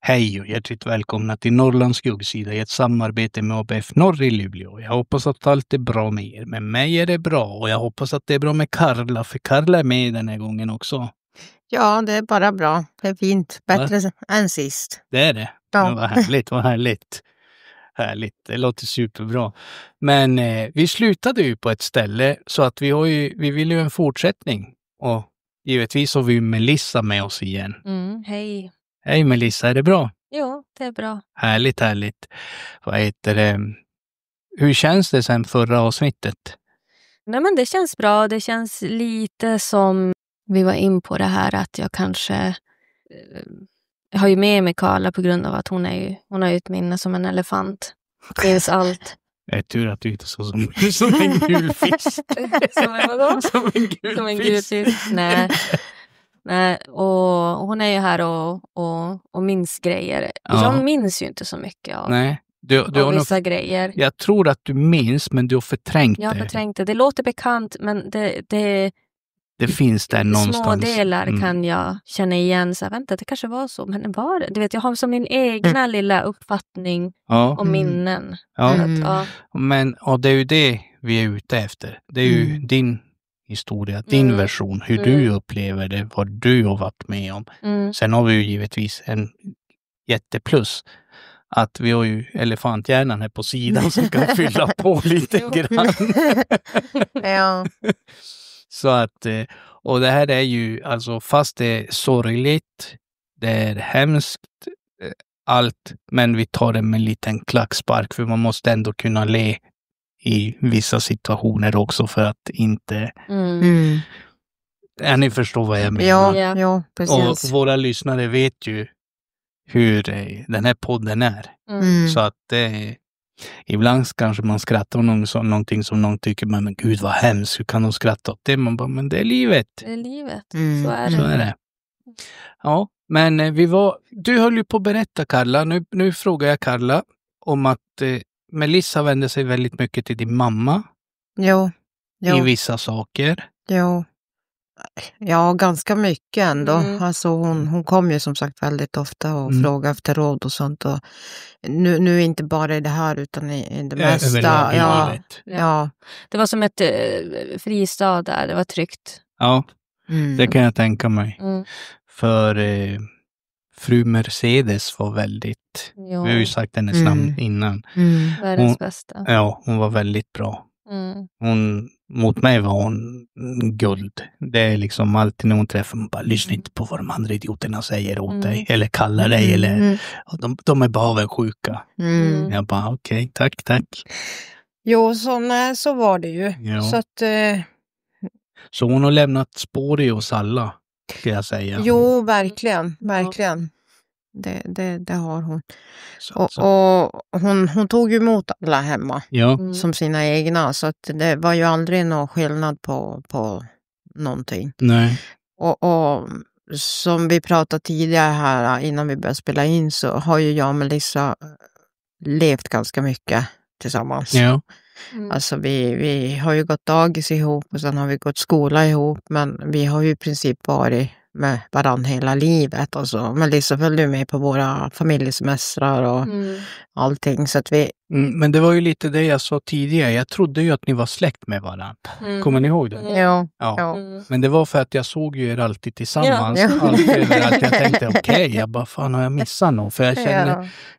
Hej och hjärtligt välkomna till Norrlands skuggsida i ett samarbete med ABF Norr i Luleå. Jag hoppas att allt är bra med er. Med mig är det bra och jag hoppas att det är bra med Karla, för Karla är med den här gången också. Ja, det är bara bra. Det är fint. Bättre än sist. Det är det. Ja. Ja, vad härligt, vad härligt. Härligt, det låter superbra. Men vi slutade ju på ett ställe så att vi vill ju en fortsättning. Och givetvis har vi Melissa med oss igen. Hej. Hej Melissa, är det bra? Jo, det är bra. Härligt, härligt. Vad heter det? Hur känns det sen förra avsnittet? Nej, men det känns bra. Det känns lite som vi var in på det här att jag kanske har ju med mig Karla på grund av att hon har ju ett minne som en elefant. Minns allt. Det är tur att du inte så som en gul fisk. Som en vadå? Som en gul fisk. Nej. Och hon är ju här och minns grejer. Ja. Jag minns ju inte så mycket av Nej. Du har vissa grejer. Jag tror att du minns, men du har förträngt Jag har det. förträngt det. Det låter bekant, men Det finns där någonstans. Små delar kan jag känna igen. Så här, vänta, det kanske var så. Men var det? Du vet, jag har som min egna lilla uppfattning om minnen. Ja. Men, Men det är ju det vi är ute efter. Det är ju din historia, din version. Hur du upplever det, vad du har varit med om. Sen har vi ju givetvis en jätteplus. Att vi har ju elefanthjärnan här på sidan som kan fylla på lite grann. Ja. Så att, och det här är ju, alltså fast det är sorgligt, det är hemskt, allt, men vi tar det med en liten klackspark, för man måste ändå kunna le i vissa situationer också för att inte... Ni förstår vad jag menar. Ja, precis. Och våra lyssnare vet ju hur den här podden är. Så att ibland kanske man skrattar om någonting som någon tycker, men gud vad hemskt, hur kan de skratta åt det? Man bara, men det är livet. det är livet. Så är Så är det. Ja, men du höll ju på att berätta, Karla. Nu frågar jag Karla om att Melissa vände sig väldigt mycket till din mamma. Jo. I vissa saker. Jo. Ja, ganska mycket ändå. Alltså hon kom ju som sagt väldigt ofta och frågade efter råd och sånt. Och nu inte bara i det här utan i det mesta. Ja. Det var som ett fristad där, det var tryggt. Ja, det kan jag tänka mig. För fru Mercedes var väldigt, vi har ju sagt hennes namn innan. Världens bästa. Ja, hon var väldigt bra. Mot mig var hon guld. Det är liksom alltid när hon träffar mig, bara lyssna inte på vad de andra idioterna säger åt dig. Eller kallar dig. Eller, de är bara avundsjuka. Jag bara, okej, tack. Jo, så var det ju. Ja. Så hon har lämnat spår i oss alla, ska jag säga. Jo, verkligen. Det har hon. Och hon tog ju emot alla hemma som sina egna. Så att det var ju aldrig någon skillnad på någonting. Nej. Och som vi pratade tidigare här innan vi började spela in, så har ju jag och Melissa levt ganska mycket tillsammans. Ja. Alltså vi har ju gått dagis ihop och sen har vi gått skola ihop, men vi har ju i princip varit med varandra hela livet. Alltså, Melissa följde med på våra familjesemestrar och allting. Så att vi... Men det var ju lite det jag sa tidigare. Jag trodde ju att ni var släkt med varandra. Kommer ni ihåg det? Ja. Men det var för att jag såg ju er alltid tillsammans. Alltid, att jag tänkte, okej, jag bara, fan har jag missat något? För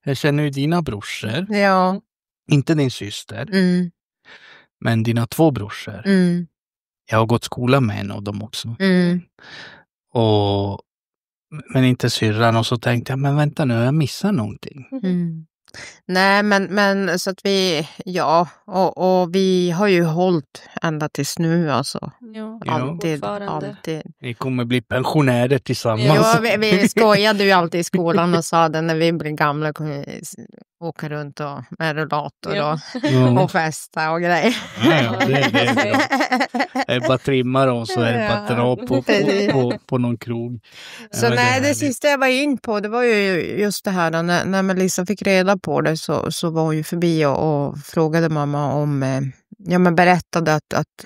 jag känner ju dina brorsor. Ja. Inte din syster. Men dina 2 brorsor. Jag har gått skola med en av dem också. Men inte syrran, och så tänkte jag, men vänta nu, jag missar någonting. Nej, men så att vi, och vi har ju hållit ända tills nu alltså. Alltid. Vi kommer bli pensionärer tillsammans. Ja, vi skojade ju alltid i skolan och sa det, när vi blir gamla kommer vi åka runt och med rullator och festa och grejer. Det är bara trimmar och så är det bara dra på någon krog. Så det sista jag var in på, det var ju just det här när Melissa fick reda på det, så var hon ju förbi och frågade mamma om, berättade att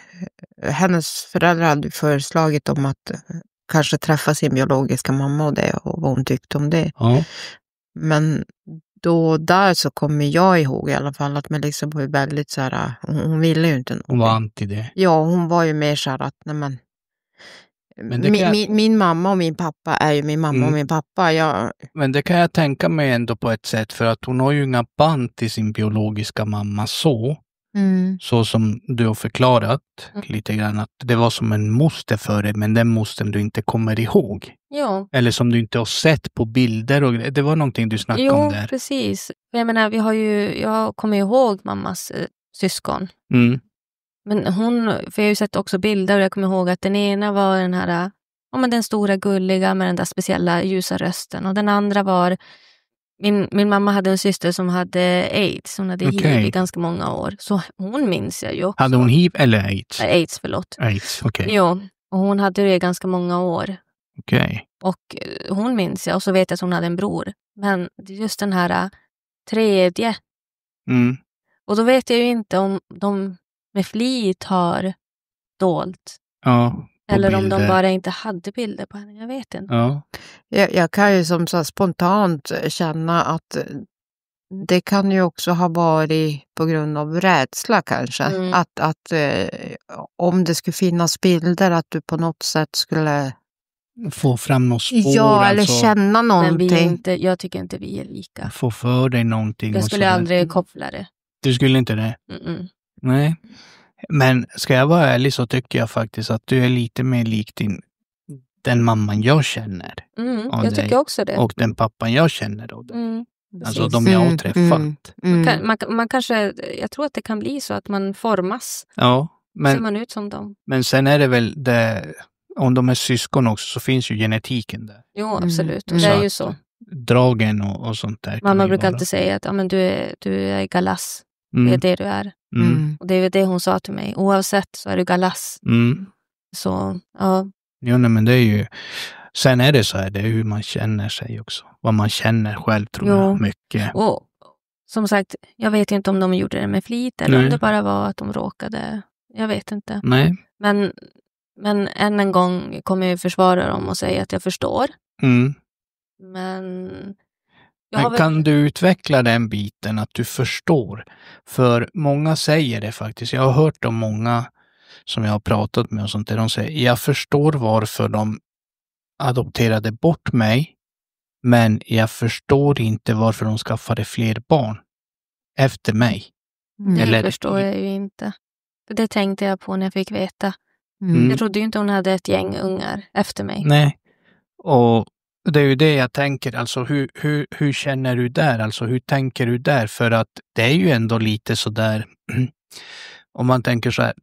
hennes föräldrar hade föreslagit om att kanske träffa sin biologiska mamma och det, och vad hon tyckte om det. Men då där så kommer jag ihåg i alla fall att Melissa var ju väldigt så här, hon ville ju inte någonting. Hon var anti det. Ja, hon var ju mer så här att, nej men min mamma och min pappa är ju min mamma och min pappa. Men det kan jag tänka mig ändå på ett sätt, för att hon har ju inga band till sin biologiska mamma så. Så som du har förklarat lite grann, att det var som en moster för dig, men den mostern du inte kommer ihåg. Ja. Eller som du inte har sett på bilder och det var någonting du snackade om där. Jo, precis. Jag menar, jag kommer ihåg mammas syskon. Men för jag har ju sett också bilder och jag kommer ihåg att den ena var den här, den stora gulliga med den där speciella ljusa rösten. Och den andra var, min mamma hade en syster som hade AIDS. Hon hade HIV i ganska många år. Så hon minns jag ju också. Hade hon HIV eller AIDS? AIDS, förlåt. AIDS, okej. Jo, och hon hade det i ganska många år. Okej. Och hon minns jag, och så vet jag att hon hade en bror. Men just den här tredje. Och då vet jag ju inte om de med flit har dolt. Ja, eller bilder. om de bara inte hade bilder på henne, jag vet inte. Ja. Jag kan ju som så spontant känna att det kan ju också ha varit på grund av rädsla kanske. Att om det skulle finnas bilder, att du på något sätt skulle få fram något spår. Ja, eller känna någonting. Men jag tycker inte vi är lika. Få för dig någonting. Jag skulle aldrig koppla det. Du skulle inte det? Nej. Men ska jag vara ärlig så tycker jag faktiskt att du är lite mer lik den mamman jag känner. Jag tycker också det. Och den pappan jag känner av dig. Alltså de jag har träffat. Man kanske, jag tror att det kan bli så att man formas. Ja. Ser man ut som dem. Men sen är det väl det, om de är syskon också så finns ju genetiken där. Jo, absolut. Det är ju så. Dragen och sånt där. Mamma brukar alltid säga att du är galass. Det är det du är. Och det är det hon sa till mig. Oavsett så är du galass. Så, ja. Jo, nej, men det är ju... Sen är det så här, det är hur man känner sig också. Vad man känner själv tror jag mycket. Och som sagt, jag vet inte om de gjorde det med flit eller om det bara var att de råkade. Jag vet inte. Nej. Men än en gång kommer jag försvara dem och säga att jag förstår. Men kan du utveckla den biten att du förstår? För många säger det faktiskt. Jag har hört om många som jag har pratat med och sånt där. De säger, jag förstår varför de adopterade bort mig, men jag förstår inte varför de skaffade fler barn efter mig. Det förstår jag ju inte. För det tänkte jag på när jag fick veta. Jag trodde ju inte hon hade ett gäng ungar efter mig. Nej, och det är ju det jag tänker. Alltså hur känner du där? Alltså hur tänker du där? För att det är ju ändå lite så där, om man tänker så här,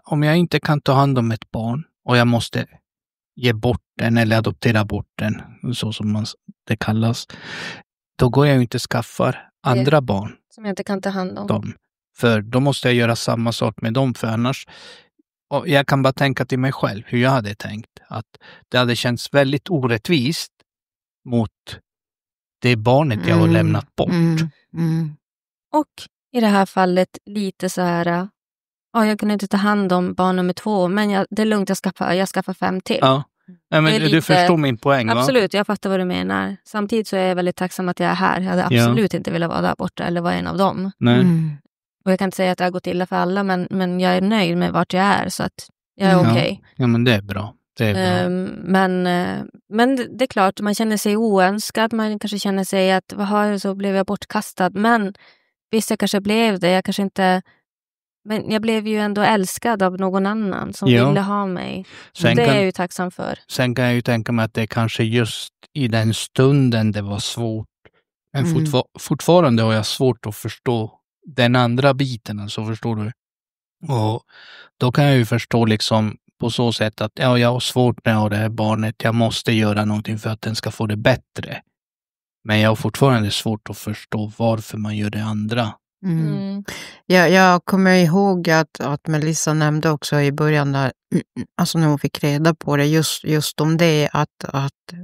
om jag inte kan ta hand om ett barn och jag måste ge bort den eller adoptera bort den, så som det kallas, då går jag ju inte skaffar andra barn. Som jag inte kan ta hand om. Dem. För då måste jag göra samma sak med dem, för annars, och jag kan bara tänka till mig själv hur jag hade tänkt, att det hade känts väldigt orättvist mot det barnet jag har lämnat bort. Och i det här fallet lite så här, jag kunde inte ta hand om barn nummer 2, men det är lugnt, jag skaffar 5 till. Ja. Nej, men du förstår min poäng, va? Absolut, jag fattar vad du menar. Samtidigt så är jag väldigt tacksam att jag är här. Jag hade absolut inte velat vara där borta eller vara en av dem. Nej. Och jag kan inte säga att det har gått illa för alla, men jag är nöjd med vart jag är, så att jag är okej. Ja, men det är bra. Men det är klart, man känner sig oönskad. Man kanske känner sig att, så blev jag bortkastad. Men visst, jag kanske blev det. Jag kanske inte... Men jag blev ju ändå älskad av någon annan som ville ha mig. Det är jag ju tacksam för. Sen kan jag ju tänka mig att det kanske just i den stunden det var svårt. Men fortfarande har jag svårt att förstå den andra biten. Alltså, förstår du? Och då kan jag ju förstå liksom på så sätt att jag har svårt när jag har det här barnet. Jag måste göra någonting för att den ska få det bättre. Men jag har fortfarande svårt att förstå varför man gör det andra. Jag kommer ihåg att Melissa nämnde också i början där, alltså när hon fick reda på det, just om det, att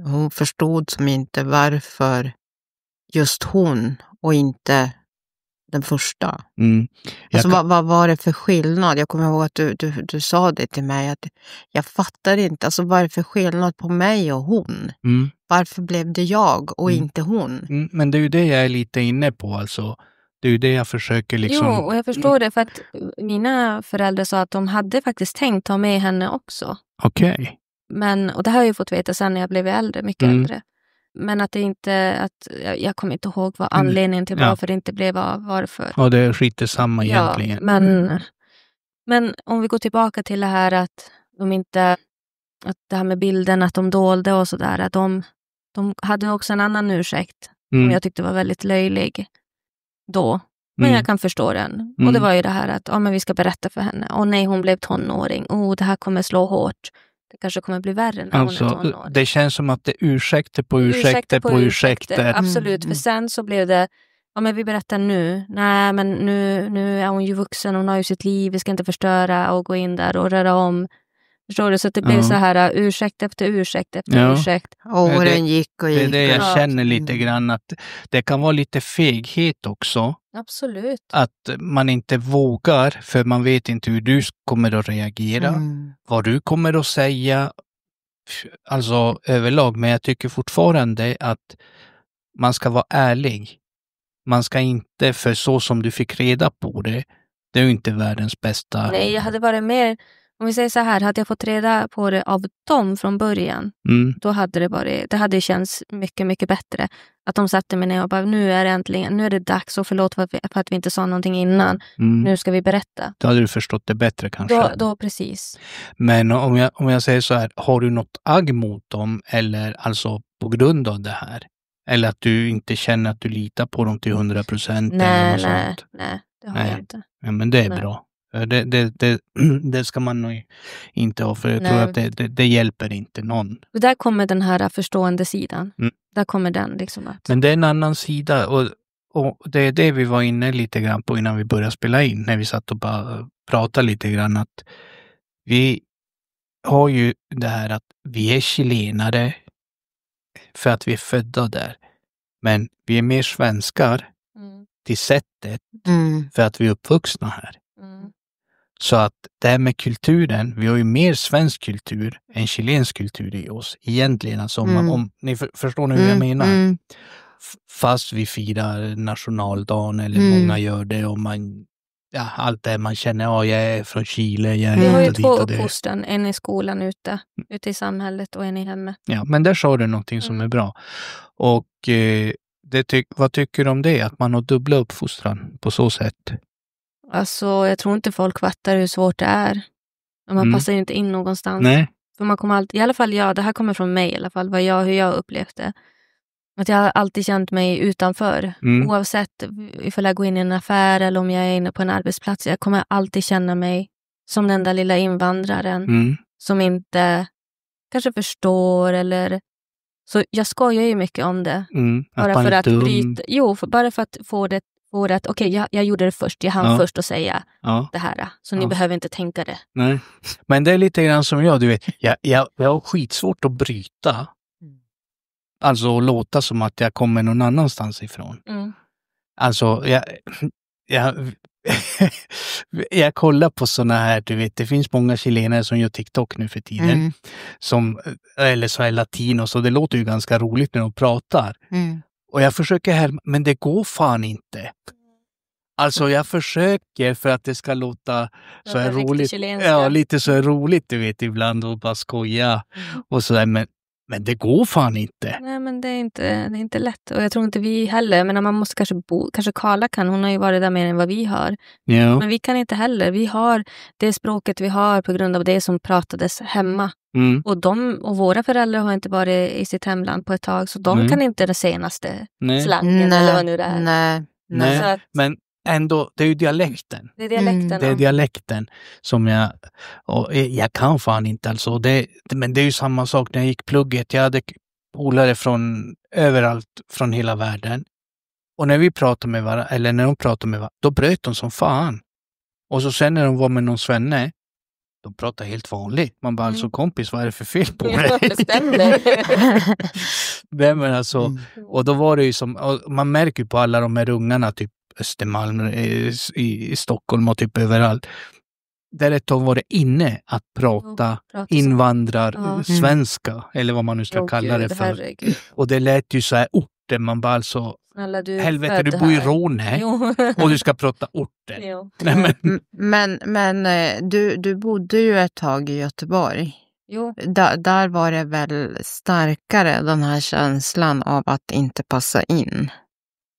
hon förstod som inte varför just hon och inte den första. Alltså, vad var det för skillnad? Jag kommer ihåg att du sa det till mig, att jag fattar inte, alltså vad är det för skillnad på mig och hon? varför blev det jag och inte hon? Men det är ju det jag är lite inne på alltså. Det är ju det jag försöker liksom... Jo, och jag förstår det för att mina föräldrar sa att de hade faktiskt tänkt ta med henne också. Okej. Men, och det har jag ju fått veta sen när jag blev äldre, mycket äldre. Men att det inte, att jag kommer inte ihåg vad anledningen till varför det inte blev av, varför. Ja, det är skiter samma egentligen. Men om vi går tillbaka till det här att de inte, att det här med bilden, att de dolde och sådär, att de hade också en annan ursäkt som jag tyckte var väldigt löjlig då. Men jag kan förstå den. Och det var ju det här att men vi ska berätta för henne. Nej, hon blev tonåring. Det här kommer slå hårt. Det kanske kommer bli värre när hon är tonåring. Det känns som att det är ursäkter på ursäkter. Absolut, för sen så blev det men vi berättar nu. Nej, men nu är hon ju vuxen. Hon har ju sitt liv. Vi ska inte förstöra och gå in där och röra om. Förstår du? Så att det blev så här ursäkt efter ursäkt efter ursäkt. Åren gick och gick. Det är det jag känner lite grann. Att det kan vara lite feghet också. Absolut. Att man inte vågar, för man vet inte hur du kommer att reagera. Vad du kommer att säga. Alltså överlag. Men jag tycker fortfarande att man ska vara ärlig. Man ska inte, för så som du fick reda på det. Det är ju inte världens bästa. Nej, jag hade varit mer... Om vi säger så här, hade jag fått reda på det av dem från början, då hade det hade känts mycket, mycket bättre. Att de satte mig ner och bara, nu är det dags och förlåt för att vi inte sa någonting innan. Nu ska vi berätta. Då hade du förstått det bättre kanske. Då precis. Men om jag säger så här, har du något agg mot dem eller alltså på grund av det här? Eller att du inte känner att du litar på dem till 100%? Nej, det har jag inte. Ja, men det är bra. Det ska man nog inte ha, för jag tror att det hjälper inte någon. Och där kommer den här förstående sidan. Där kommer den liksom att... Men det är en annan sida och det är det vi var inne lite grann på innan vi började spela in. När vi satt och bara pratade lite grann att vi har ju det här att vi är chilenare för att vi är födda där. Men vi är mer svenskar till sättet för att vi är uppvuxna här. Så att det här med kulturen, vi har ju mer svensk kultur än chilensk kultur i oss. Egentligen, alltså om ni förstår hur jag menar. Fast vi firar nationaldagen eller många gör det och allt det man känner, jag är från Chile, jag är vi har ju 2 uppfostran, en i skolan ute i samhället och en i hemmet. Ja, men där sa du någonting som är bra. Och vad tycker du om det? Att man har dubbla uppfostran på så sätt? Alltså, jag tror inte folk fattar hur svårt det är. Man passar ju inte in någonstans. Nej. För man kommer alltid, i alla fall det här kommer från mig i alla fall, hur jag upplevt det. Att jag har alltid känt mig utanför. Oavsett ifall jag går in i en affär eller om jag är inne på en arbetsplats. Jag kommer alltid känna mig som den där lilla invandraren. Som inte kanske förstår eller... Så jag skojar ju mycket om det. Bara för att bryta... bara för att få det att okej, jag gjorde det först. Jag hann först att säga det här. Så ni behöver inte tänka det. Nej. Men det är lite grann som jag, du vet. Jag har skitsvårt att bryta. Alltså att låta som att jag kommer någon annanstans ifrån. Alltså, jag kollar på såna här, du vet, det finns många chilenare som gör TikTok nu för tiden. Eller så är latinos, och det låter ju ganska roligt när de pratar. Och jag försöker men det går fan inte. Alltså jag försöker för att det ska låta så här roligt. Ja, lite så här roligt, du vet, ibland och bara skoja och sådär, men det går fan inte. Nej, men det är inte lätt. Och jag tror inte vi heller. Men man måste kanske Karla kan. Hon har ju varit där mer än vad vi har. Ja. Men vi kan inte heller. Vi har det språket vi har på grund av det som pratades hemma. Och våra föräldrar har inte varit i sitt hemland på ett tag. Så de kan inte det senaste slangen eller vad nu det är. Nej. Så att, men ändå, det är ju dialekten. Det är dialekten. Det är dialekten som jag kan fan inte alltså. Men det är ju samma sak när jag gick plugget. Jag hade polare från överallt, från hela världen. Och när vi pratade med varandra, eller när de pratade med varandra, då bröt de som fan. Och så sen när de var med någon svenne, de pratade helt vanligt. Man bara, alltså kompis, vad är det för fel på dig? Det stämmer. Nej, men alltså, och då var det ju som, man märker ju på alla de här ungarna, typ Östermalm i Stockholm och typ överallt. där ett tag var det inne att prata invandrarsvenska, eller vad man nu ska kalla det för. Herregud. Och det lät ju så här orter, man bara alltså, Snälla, helvete, du bor i Råne och du ska prata orter. Nej, men du bodde ju ett tag i Göteborg. Jo. Där var det väl starkare, den här känslan av att inte passa in,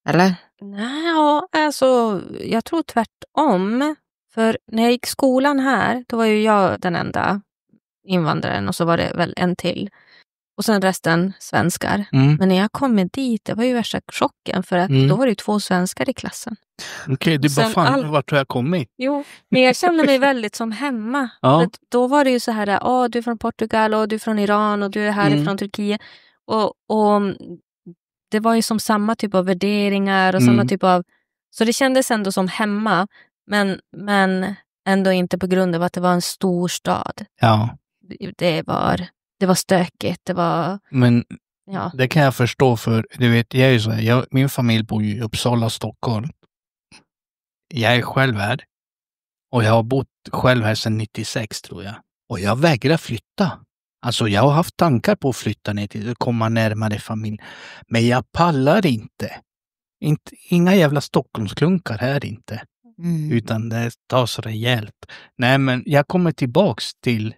eller? Nej, alltså jag tror tvärtom. För när jag gick skolan här, då var ju jag den enda invandraren och så var det väl en till. Och sen resten svenskar. Men när jag kom dit, det var ju värsta chocken för att då var det ju 2 svenskar i klassen. Okej, du bara fan, vart har jag kommit? Jo, men jag kände mig väldigt som hemma. Ja. För att då var det ju så här, du är från Portugal och du är från Iran och du är härifrån Turkiet. Och det var ju som samma typ av värderingar och samma typ av... Så det kändes ändå som hemma, men ändå inte på grund av att det var en stor stad. Ja. Det var stökigt, det var... Men ja. Det kan jag förstå, för du vet, jag är ju så här, min familj bor i Uppsala, Stockholm. Jag är själv här. Och jag har bott själv här sedan 96 tror jag. Och jag vägrar flytta. Alltså jag har haft tankar på att flytta ner till att komma närmare familj. Men jag pallar inte. Inga jävla Stockholmsklunkar här inte. Utan det tas rejält. Nej, men jag kommer tillbaks till...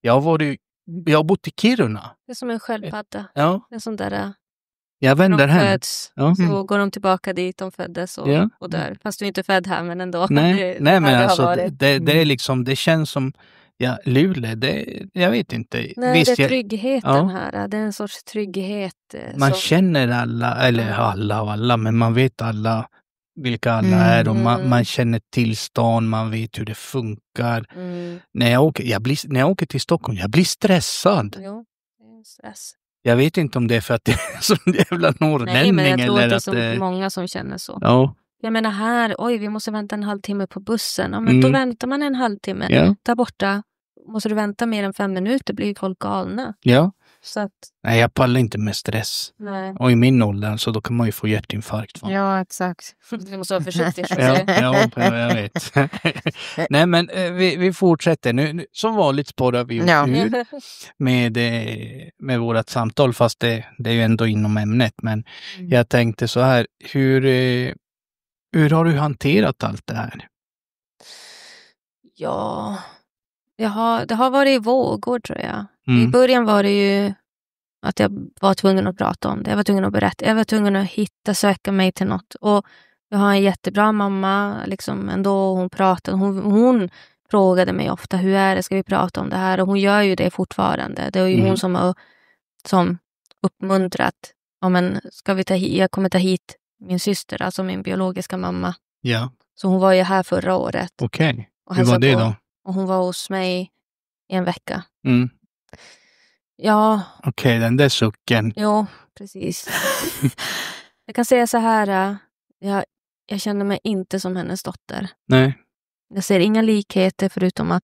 Jag har bott i Kiruna. Det är som en sköldpadda. Ja. Det är sån där... Jag vänder de hem. Föds, så går de tillbaka dit de föddes och dör. Fast du är inte född här, men ändå. Nej, men alltså det är liksom, det känns som, Luleå, jag vet inte. Nej, visst, det är tryggheten här. Det är en sorts trygghet. Man känner alla, eller alla, men man vet alla vilka alla är och man känner tillstånd, man vet hur det funkar. När jag åker till Stockholm, jag blir stressad. Jo, det är stress. Jag vet inte om det är för att det är så jävla norrlänning. Nej, men jag tror eller att det är så många som känner så. Ja. Jag menar här, vi måste vänta en halvtimme på bussen. Ja, men då väntar man en halvtimme. Ja. Där borta måste du vänta mer än 5 minuter, blir folk galna. Ja. Så att... Nej, jag pallar inte med stress. Nej. Och i min ålder så då kan man ju få hjärtinfarkt. Va? Ja, exakt. Du måste vara försiktig. ja, jag vet. Nej, men vi fortsätter. Nu, som vanligt spårar vi ur med vårat samtal, fast det är ju ändå inom ämnet. Men jag tänkte så här, hur har du hanterat allt det här? Ja, det har varit i vågor tror jag. I början var det ju att jag var tvungen att prata om det. Jag var tvungen att berätta. Jag var tvungen att söka mig till något. Och jag har en jättebra mamma liksom ändå. Hon pratade. Hon frågade mig ofta, hur är det? Ska vi prata om det här? Och hon gör ju det fortfarande. Det är ju hon som uppmuntrat. Ja, men ska vi jag kommer ta hit min syster, alltså min biologiska mamma. Ja. Så hon var ju här förra året. Okej. Hur var det då? Och hon var hos mig i en vecka. Ja. Okej, den där sucken. Jo, precis. Jag kan säga så här. Jag känner mig inte som hennes dotter. Nej. Jag ser inga likheter förutom att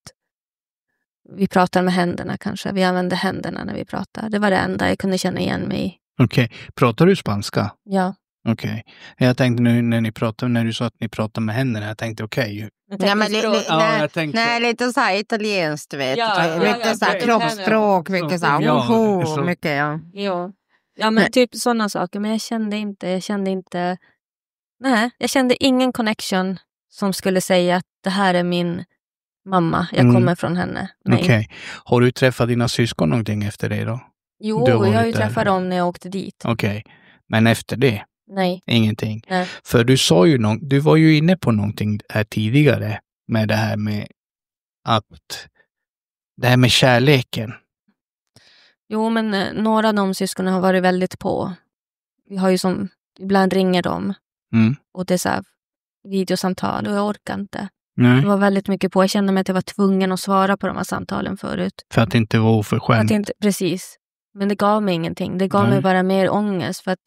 vi pratar med händerna kanske. Vi använder händerna när vi pratar. Det var det enda jag kunde känna igen mig i. Okej. Pratar du spanska? Ja. Okej. Jag tänkte nu när du sa att ni pratar med händerna, jag tänkte okej. Ja, men nej, lite så här italienskt, du vet. Mycket så här kroppsspråk, mycket så här, mycket, Ja, men typ sådana saker. Men jag kände ingen connection som skulle säga att det här är min mamma. Jag kommer från henne. Okej. Har du träffat dina syskon någonting efter det då? Jo, jag har ju träffat dem när jag åkte dit. Okej. Men efter det? Nej. Ingenting. Nej. För du sa ju du var ju inne på någonting här tidigare med det här med kärleken. Jo, men några av de syskonen har varit väldigt på. Vi har ju ibland ringer de. Och det är så här videosamtal och jag orkar inte. Nej. Det var väldigt mycket på. Jag kände mig att jag var tvungen att svara på de här samtalen förut. För att det inte var oförskämt. Precis. Men det gav mig ingenting. Det gav mig bara mer ångest för att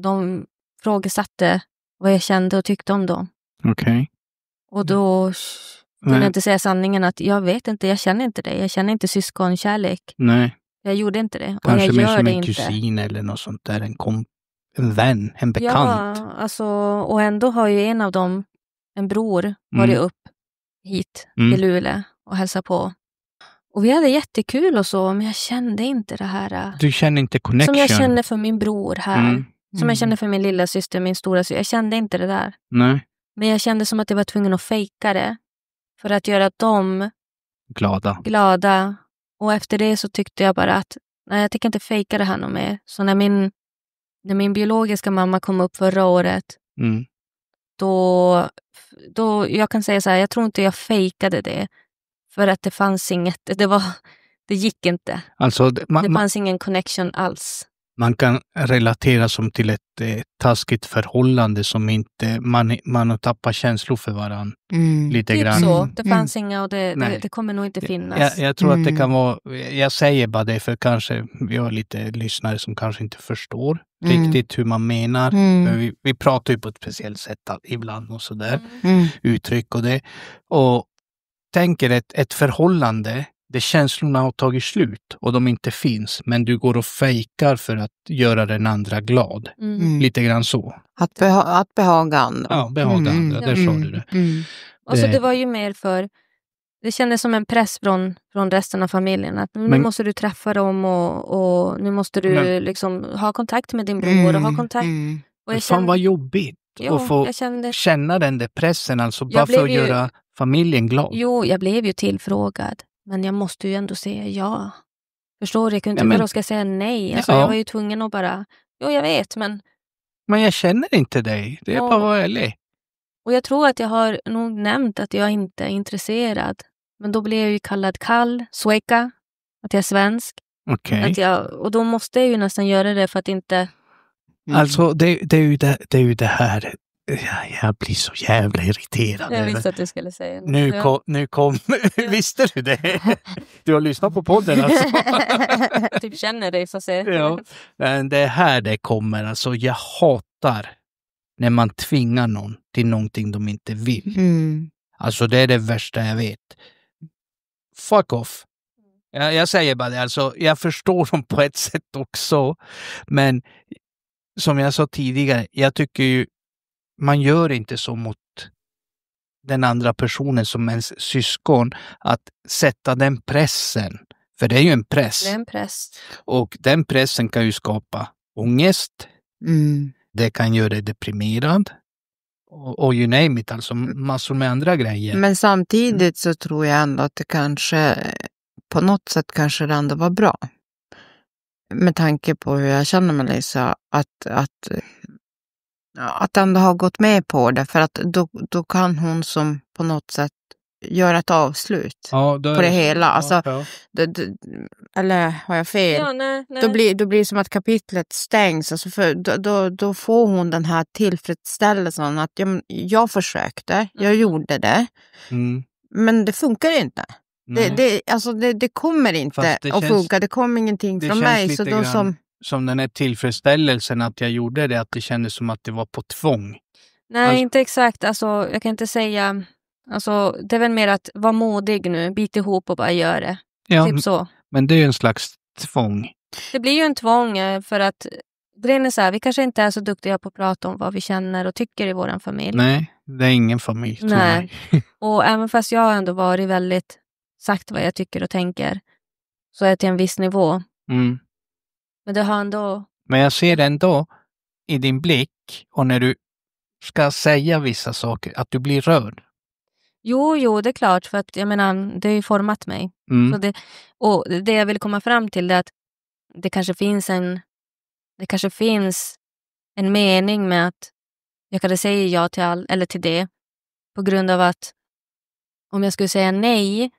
de frågesatte vad jag kände och tyckte om dem. Okej. Och då kunde jag inte säga sanningen att jag vet inte, jag känner inte det. Jag känner inte syskonkärlek. Nej. Jag gjorde inte det. Kanske och jag mer gör som det en inte. kusin eller något sånt där. En vän, en bekant. Ja, alltså, och ändå har ju en av dem, en bror, varit upp hit till Luleå och hälsa på. Och vi hade jättekul och så, men jag kände inte det här. Du känner inte connection? Som jag känner för min bror här. Som jag känner för min lilla syster, min stora syster. Jag kände inte det där. Nej. Men jag kände som att jag var tvungen att fejka det. För att göra dem glada. Och efter det så tyckte jag bara att nej, jag tänker inte fejka det här något mer. Så när min biologiska mamma kom upp förra året, då jag kan säga så här, jag tror inte jag fejkade det. För att det fanns inget, det gick inte. Alltså, det fanns ingen connection alls. Man kan relatera som till ett taskigt förhållande som inte, man tappar känslor för varandra. Lite typ grann. Så, det fanns inga och det kommer nog inte finnas. Jag tror att det kan vara, jag säger bara det för kanske vi har lite lyssnare som kanske inte förstår riktigt hur man menar. Vi pratar ju på ett speciellt sätt ibland och sådär. Uttryck och det. Och tänker ett förhållande där känslorna har tagit slut och de inte finns, men du går och fejkar för att göra den andra glad. Lite grann så. Att behaga andra. Ja, behaga andra, där sa du det. Och så det var ju mer för, det kändes som en press från resten av familjen. Att nu måste du träffa dem och nu måste du liksom ha kontakt med din bror och ha kontakt. Och jag fan vad jobbigt att få känna den där pressen, alltså bara för att göra familjen glad. Jo, jag blev ju tillfrågad. Men jag måste ju ändå säga ja. Förstår du? Jag kunde inte bara ska säga nej. Alltså, jag var ju tvungen att bara, jo jag vet men... Men jag känner inte dig. Det är bara att vara ärlig. Och jag tror att jag har nog nämnt att jag inte är intresserad. Men då blev jag ju kallad kall, sueka, att jag är svensk. Okej. Och då måste jag ju nästan göra det för att inte... Alltså det är ju det här. Jag blir så jävla irriterad. Jag visste att du skulle säga det. Nu kom visste du det? Du har lyssnat på podden alltså. Typ känner dig så säger. Ja, men det här det kommer. Alltså jag hatar när man tvingar någon till någonting de inte vill. Alltså det är det värsta jag vet. Fuck off. Jag säger bara det. Alltså jag förstår dem på ett sätt också. Men som jag sa tidigare, jag tycker ju man gör inte så mot den andra personen som ens syskon att sätta den pressen. För det är ju en press. Det är en press. Och den pressen kan ju skapa ångest. Det kan göra dig deprimerad. Och you name it, alltså massor med andra grejer. Men samtidigt så tror jag ändå att det kanske på något sätt kanske det ändå var bra. Med tanke på hur jag känner med Lisa, att ändå ha gått med på det, för att då kan hon som på något sätt göra ett avslut på det hela. Alltså, eller har jag fel? Ja, nej. Då blir det som att kapitlet stängs. Alltså då får hon den här tillfredsställelsen att jag försökte, jag gjorde det. Men det funkar inte. Det kommer inte att funka. Det kommer ingenting från mig. Så då som den här tillfredsställelsen att jag gjorde det, att det kändes som att det var på tvång. Nej, inte exakt. Alltså, jag kan inte säga... Alltså, det är väl mer att vara modig nu, bit ihop och bara göra det. Ja, typ så. Men det är ju en slags tvång. Det blir ju en tvång för att grejen är så här, vi kanske inte är så duktiga på att prata om vad vi känner och tycker i våran familj. Nej, det är ingen familj. Nej. Och även fast jag ändå varit väldigt sagt vad jag tycker och tänker, så är det till en viss nivå. Men det har ändå... Men jag ser ändå i din blick och när du ska säga vissa saker att du blir rörd. Jo, det är klart. För att jag menar, det har ju format mig. Så och det jag vill komma fram till är att det kanske finns en mening med att jag kan säga ja till det. På grund av att om jag skulle säga nej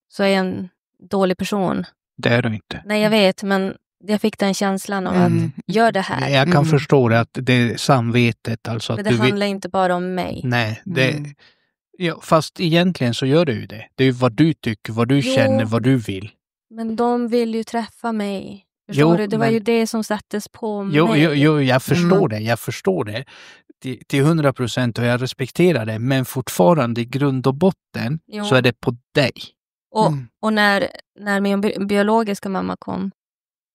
så är jag en dålig person. Det är du inte. Nej, jag vet, men jag fick den känslan av att gör det här. Jag kan förstå det, att det är samvetet. Alltså men att det handlar inte bara om mig. Nej, fast egentligen så gör du ju det. Det är ju vad du tycker, vad du känner, vad du vill. Men de vill ju träffa mig. Förstår du? Det var ju det som sattes på mig. Jo, jag förstår det. Jag förstår det. Till 100% och jag respekterar det. Men fortfarande i grund och botten så är det på dig. Och när min biologiska mamma kom,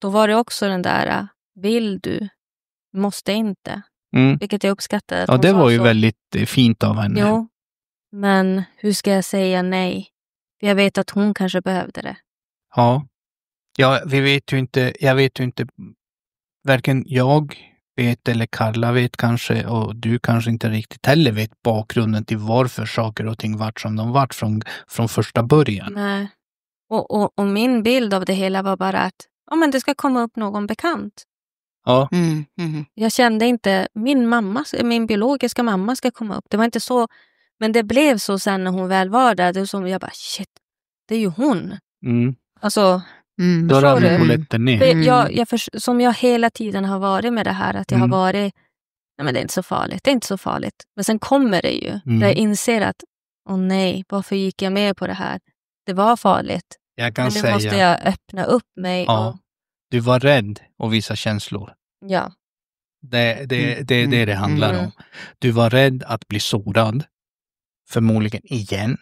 då var det också den där, vill du, måste inte. Vilket jag uppskattade. Ja, det var ju väldigt fint av henne. Jo, Men hur ska jag säga nej? För jag vet att hon kanske behövde det. Ja, vi vet ju inte, jag vet ju inte, varken jag vet eller Karla vet kanske, och du kanske inte riktigt heller vet bakgrunden till varför saker och ting vart som de vart från första början. Nej. Och min bild av det hela var bara att men det ska komma upp någon bekant. Ja. Jag kände inte, min biologiska mamma ska komma upp. Det var inte så, men det blev så sen när hon väl var där. Det var som jag bara, shit, det är ju hon. Alltså, då ramlar polletten ner. Som jag hela tiden har varit med det här, att jag har varit, nej men det är inte så farligt. Men sen kommer det ju, där jag inser att, nej, varför gick jag med på det här? Det var farligt. Jag kan men nu säga, måste jag öppna upp mig. Ja, du var rädd att visa känslor. Ja. Det är det handlar om. Du var rädd att bli sårad. Förmodligen igen.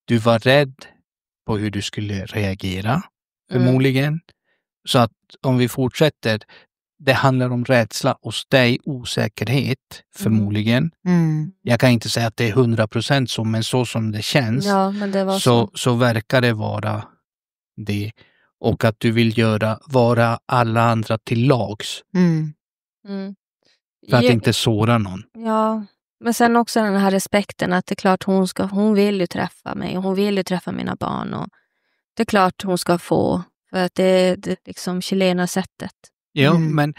Du var rädd på hur du skulle reagera. Förmodligen. Så att om vi fortsätter, det handlar om rädsla hos dig, osäkerhet. Förmodligen. Jag kan inte säga att det är 100% så, men så som det känns. Ja, men det var så verkar det vara det. Och att du vill vara alla andra till lags. För att inte såra någon. Ja, men sen också den här respekten att det är klart hon vill ju träffa mig. Hon vill ju träffa mina barn. Och det är klart hon ska få. För att det är liksom chilena-sättet. Ja, men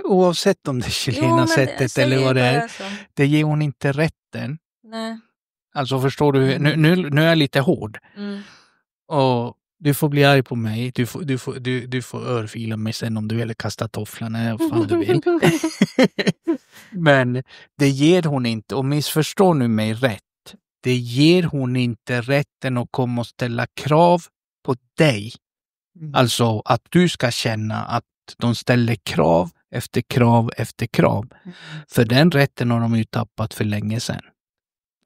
oavsett om det är chilena-sättet eller vad det är. Det ger hon inte rätten. Nej. Alltså förstår du, nu är jag lite hård. Och du får bli arg på mig. Du får örfila mig sen om du vill kasta tofflarna. Vad fan du vill. Men det ger hon inte. Och missförstår nu mig rätt. Det ger hon inte rätten att komma och ställa krav på dig. Alltså att du ska känna att de ställer krav efter krav efter krav. För den rätten har de ju tappat för länge sedan.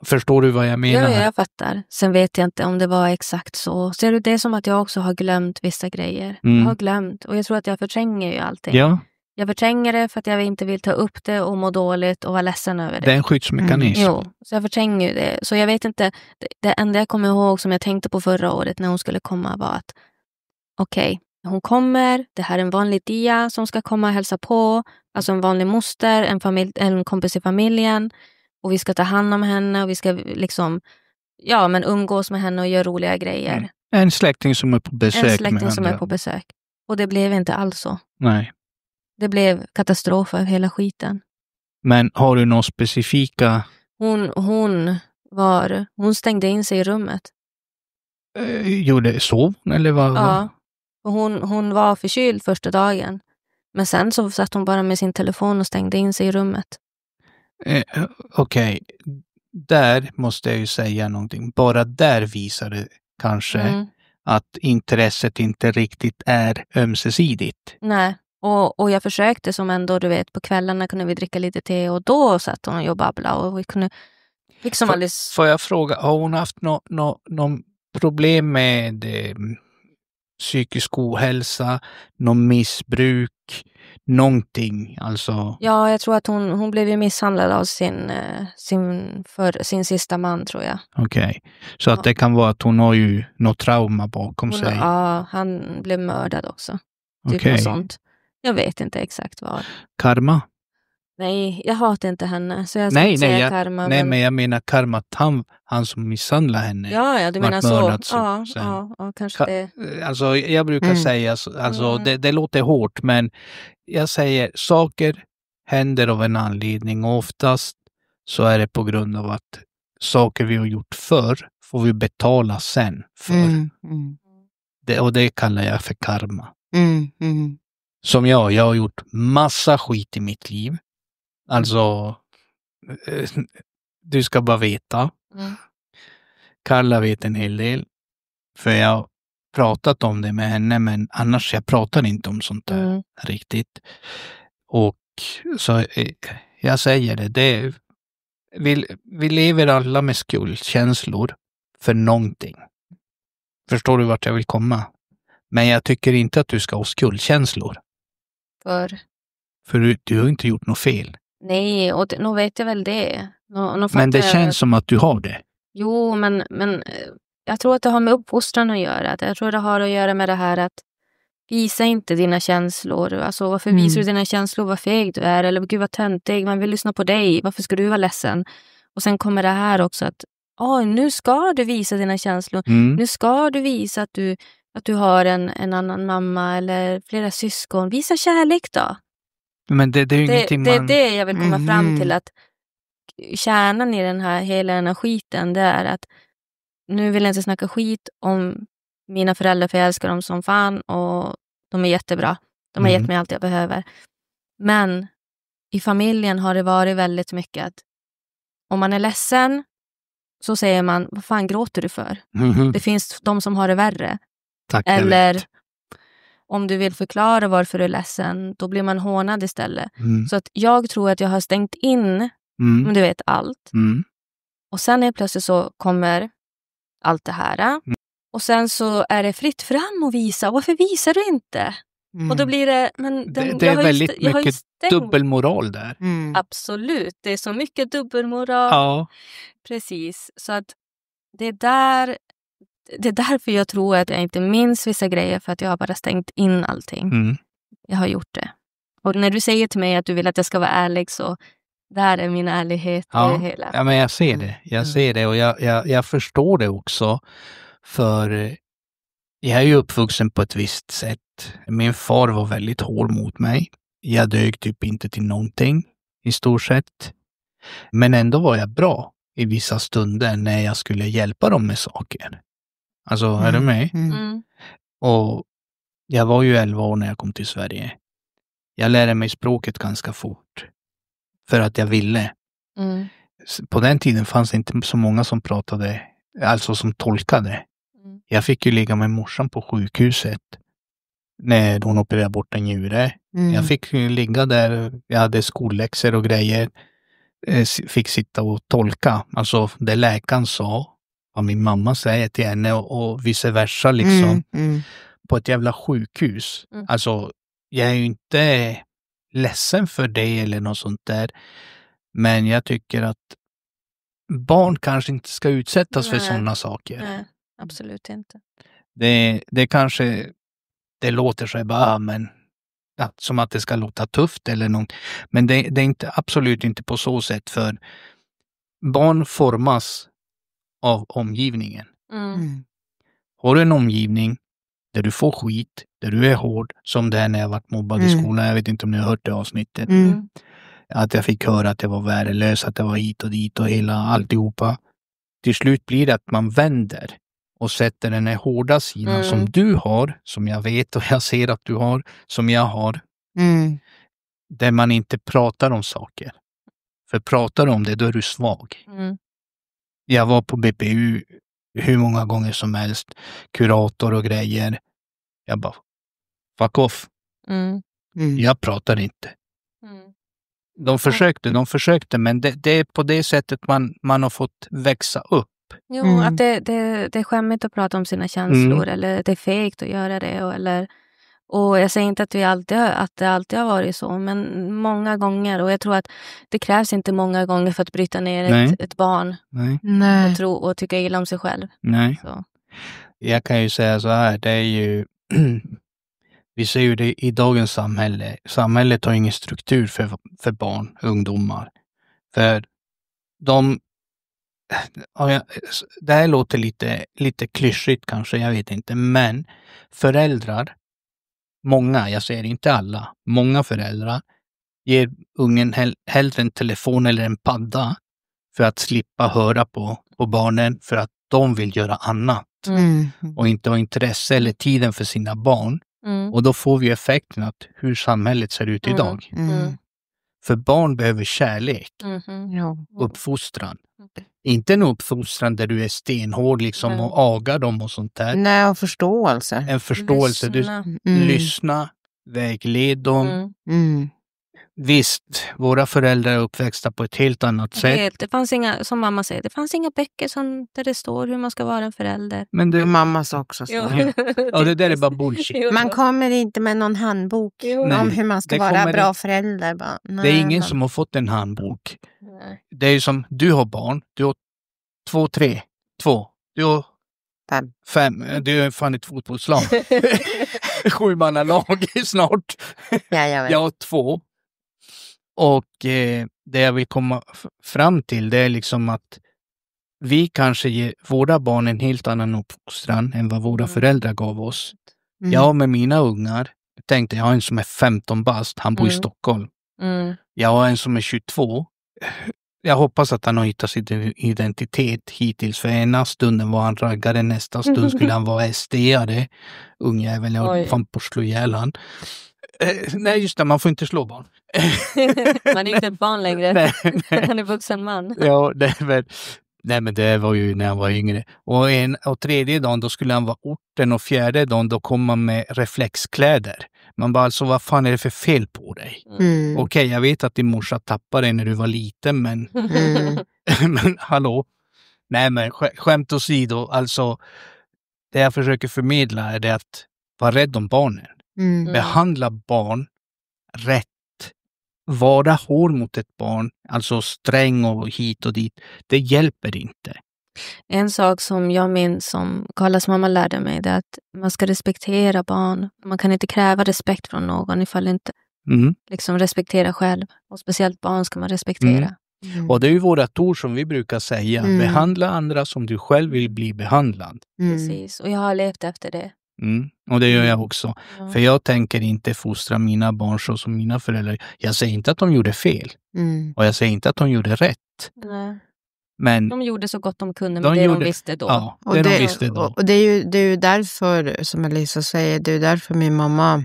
Förstår du vad jag menar? Ja, jag fattar. Sen vet jag inte om det var exakt så. Ser du, det är som att jag också har glömt vissa grejer. Jag har glömt. Och jag tror att jag förtränger ju allting. Ja. Jag förtränger det för att jag inte vill ta upp det och må dåligt och vara ledsen över det. Det är en skyddsmekanism. Jo, så jag förtränger ju det. Så jag vet inte. Det enda jag kommer ihåg som jag tänkte på förra året när hon skulle komma var att okej, hon kommer. Det här är en vanlig dia som ska komma och hälsa på. Alltså en vanlig moster, en kompis i familjen. Och vi ska ta hand om henne och vi ska liksom, umgås med henne och göra roliga grejer. En släkting som är på besök. En släkting som är på besök. Och det blev inte alls så. Nej. Det blev katastrof av hela skiten. Men har du några specifika? Hon stängde in sig i rummet. Sov eller vad? Ja. Och hon var förkyld första dagen. Men sen så satt hon bara med sin telefon och stängde in sig i rummet. Okej. Där måste jag ju säga någonting. Bara där visar det kanske att intresset inte riktigt är ömsesidigt. Nej. Och jag försökte som ändå, du vet, på kvällarna kunde vi dricka lite te och då satt hon och babblade och vi kunde liksom alldeles... Får jag fråga, har hon haft någon problem med psykisk ohälsa, någon missbruk, någonting? Alltså... Ja, jag tror att hon blev ju misshandlad av sin sista man, tror jag. Okej. Så att det kan vara att hon har ju något trauma bakom sig. Ja, han blev mördad också. Typ något sånt. Jag vet inte exakt vad. Karma? Nej, jag hatar inte henne. Så jag ska inte säga karma. Nej, men jag menar karma att han som misshandlar henne. Ja, du menar så. Ja, kanske det. Alltså, jag brukar säga, alltså, det låter hårt, men jag säger saker händer av en anledning och oftast så är det på grund av att saker vi har gjort förr får vi betala sen för. Och det kallar jag för karma. Som jag har gjort massa skit i mitt liv. Alltså, du ska bara veta. Karla vet en hel del. För jag har pratat om det med henne, men annars jag pratar inte om sånt där riktigt. Och så jag säger det vi lever alla med skuldkänslor för någonting. Förstår du vart jag vill komma? Men jag tycker inte att du ska ha skuldkänslor. För du har inte gjort något fel. Nej, och nog vet jag väl det. Men det känns som att du har det. Jo, men jag tror att det har med uppfostran att göra. Jag tror det har att göra med det här att visa inte dina känslor. Alltså varför visar du dina känslor? Vad feg du är. Eller gud vad töntig. Man vill lyssna på dig. Varför ska du vara ledsen? Och sen kommer det här också att nu ska du visa dina känslor. Nu ska du visa att du har en annan mamma eller flera syskon. Visa kärlek då. Men det är ju ingenting det är det jag vill komma fram till. Att kärnan i hela den här skiten, det är att nu vill jag inte snacka skit om mina föräldrar, för jag älskar dem som fan och de är jättebra. De har gett mig allt jag behöver. Men i familjen har det varit väldigt mycket att om man är ledsen så säger man, vad fan gråter du för? Det finns de som har det värre. Tack, eller om du vill förklara varför du är ledsen, då blir man hånad istället. Så att jag tror att jag har stängt in, men du vet allt. Och sen är plötsligt så kommer allt det här. Och sen så är det fritt fram och visa. Varför visar du inte? Och då blir det... Men det är väldigt mycket dubbelmoral där. Absolut. Det är så mycket dubbelmoral. Ja. Precis. Så att det är därför jag tror att jag inte minns vissa grejer. För att jag har bara stängt in allting. Jag har gjort det. Och när du säger till mig att du vill att jag ska vara ärlig, så där är min ärlighet. Ja, men jag ser det. Jag ser det och jag förstår det också. För jag är ju uppvuxen på ett visst sätt. Min far var väldigt hård mot mig. Jag dög typ inte till någonting i stort sett. Men ändå var jag bra i vissa stunder när jag skulle hjälpa dem med saker. Alltså, är du med? Och jag var ju 11 år när jag kom till Sverige. Jag lärde mig språket ganska fort. För att jag ville. På den tiden fanns det inte så många som pratade, alltså som tolkade. Jag fick ju ligga med morsan på sjukhuset när hon opererade bort en njure. Jag fick ligga där, jag hade skolläxor och grejer. Fick sitta och tolka. Alltså det läkaren sa, vad min mamma säger till henne och vice versa liksom. På ett jävla sjukhus. Alltså jag är ju inte ledsen för det eller något sånt där. Men jag tycker att barn kanske inte ska utsättas för sådana saker. Nej, absolut inte. Det kanske, det låter sig bara, men som att det ska låta tufft eller något. Men det är inte, absolut inte på så sätt, för barn formas av omgivningen. Har du en omgivning där du får skit, där du är hård, som det är när jag varit mobbad i skolan, jag vet inte om ni har hört det avsnittet. Att jag fick höra att jag var värdelös, att jag var hit och dit och hela alltihopa. Till slut blir det att man vänder och sätter den här hårda sidan som du har, som jag vet och jag ser att du har, som jag har. Där man inte pratar om saker. För pratar du om det, då är du svag. Jag var på BPU hur många gånger som helst, kurator och grejer. Jag bara, fuck off. Jag pratar inte. De försökte, men det är på det sättet man har fått växa upp. Jo, att det är skämmigt att prata om sina känslor, eller det är fegt att göra det. Och jag säger inte att det alltid har varit så, men många gånger. Och jag tror att det krävs inte många gånger för att bryta ner ett barn. Nej. Och tycka illa om sig själv. Nej. Så. Jag kan ju säga så här, det är ju... Vi ser ju det i dagens samhälle. Samhället har ingen struktur för barn, ungdomar. För det här låter lite klyschigt kanske, jag vet inte. Men föräldrar, många, jag säger inte alla, många föräldrar ger ungen hellre en telefon eller en padda för att slippa höra på barnen, för att de vill göra annat. Och inte ha intresse eller tiden för sina barn. Och då får vi effekten att hur samhället ser ut idag. För barn behöver kärlek. Uppfostran. Inte en uppfostran där du är stenhård liksom och agar dem och sånt där. Nej, och förståelse. En förståelse. Lyssna, vägled dem. visst, våra föräldrar är uppväxta på ett helt annat sätt. Det fanns inga, som mamma säger, det fanns inga böcker där det står hur man ska vara en förälder. Men det, mamma sa också så. Ja, det där är bara bullshit. Man kommer inte med någon handbok om hur man ska vara bra förälder. Bara, nej, det är ingen som har fått en handbok. Nej. Det är ju som, du har barn, du har 2, 3, 2, du har 5. Du är fan ett fotbollslag. 7-mannalag snart. Ja, jag har 2. Och det jag vill komma fram till, det är liksom att vi kanske ger våra barn en helt annan uppfostran än vad våra föräldrar gav oss. Jag med mina ungar, jag har en som är 15 bast, han bor i Stockholm. Jag har en som är 22. Jag hoppas att han har hittat sin identitet hittills, för ena stunden var han raggare, nästa stund skulle han vara SD-are. Ungjävel, jag fan på slå ihjäl han. Nej, just det, man får inte slå barn. Man är inte ett barn längre. Nej. Han är vuxen man. Ja, det är väl... Nej, men det var ju när han var yngre. Och tredje dagen, då skulle han vara orten, och fjärde dagen, då kom man med reflexkläder. Man bara, alltså, vad fan är det för fel på dig? Okej, jag vet att din morsa tappade dig när du var liten, men... men hallå? Nej, men skämt åsido, alltså... Det jag försöker förmedla är det att vara rädd om barnen. Behandla barn rätt. Vara hård mot ett barn, alltså sträng och hit och dit, det hjälper inte. En sak som jag minns som Karlas mamma lärde mig, är att man ska respektera barn. Man kan inte kräva respekt från någon ifall inte liksom respektera själv. Och speciellt barn ska man respektera. Och det är ju våra ord som vi brukar säga. Behandla andra som du själv vill bli behandlad. Precis, och jag har levt efter det. Och det gör jag också. För jag tänker inte fostra mina barn så som mina föräldrar. Jag säger inte att de gjorde fel. Och jag säger inte att de gjorde rätt. Nej. Men de gjorde så gott de kunde med det de visste då. Ja, det de visste då. Och det är ju därför, som Elisa säger, det är därför min mamma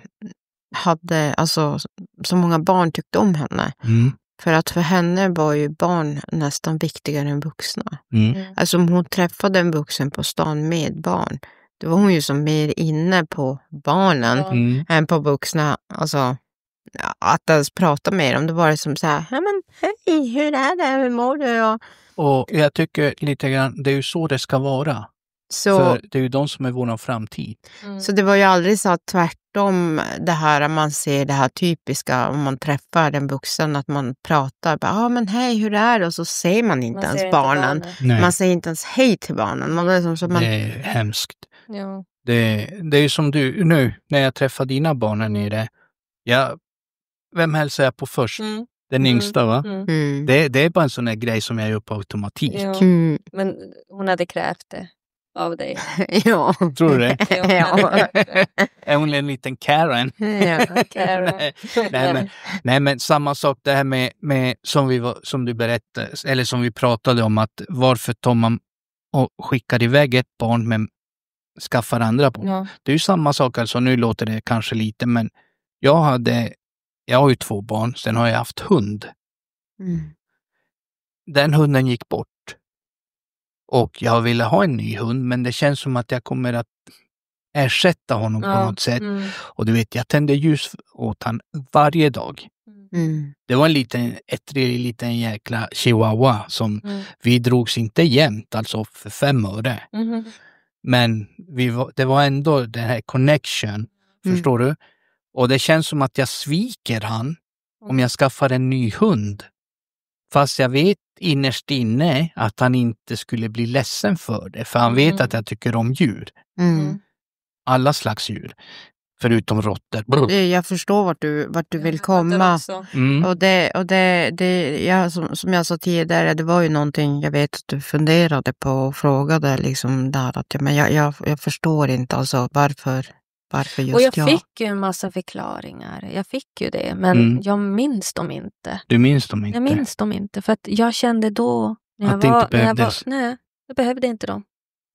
hade, alltså, så många barn tyckte om henne. För att för henne var ju barn nästan viktigare än vuxna. Alltså om hon träffade en vuxen på stan med barn, då var hon ju som mer inne på barnen än på vuxna. Alltså att ens prata med dem, det var som så här, ja men hej, hur är det, hur mår du? Och jag tycker lite grann, det är ju så det ska vara. Så, för det är ju de som är vår framtid. Så det var ju aldrig så att tvärtom det här, man ser det här typiska om man träffar en vuxen, att man pratar, ja men hej, hur är det? Och så ser man inte ens barnen. Man säger inte ens hej till barnen. Det är hemskt. Ja. Det är ju som du, nu när jag träffar dina barn här nere, vem hälsar jag på först? Den yngsta, va? Det är bara en sån här grej som jag gör på automatik. Ja. Men hon hade krävt det av dig. Ja. Tror du det? Ja. Är hon en liten Karen? Ja, Karen. nej, men samma sak det här med som du berättade, eller som vi pratade om, att varför tar man och skickar iväg ett barn men skaffar andra barn. Ja. Det är ju samma sak, alltså nu låter det kanske lite, men jag har ju 2 barn, sen har jag haft hund. Den hunden gick bort. Och jag ville ha en ny hund, men det känns som att jag kommer att ersätta honom på något sätt. Och du vet, jag tände ljus åt han varje dag. Det var en ettrig liten jäkla chihuahua som vi drogs inte jämt, alltså för 5 öre. Men det var ändå den här connection, förstår du? Och det känns som att jag sviker han om jag skaffar en ny hund. Fast jag vet innerst inne att han inte skulle bli ledsen för det. För han vet att jag tycker om djur. Alla slags djur. Förutom råttor. Jag förstår vart du vill komma. Och det som jag sa tidigare, det var ju någonting jag vet att du funderade på och frågade liksom där. Att, men jag förstår inte alltså varför just och jag fick ju en massa förklaringar. Jag fick ju det, men jag minns dem inte. Du minns dem inte? Jag minns dem inte, för att jag kände då att det inte behövdes. Nej, jag behövde inte dem.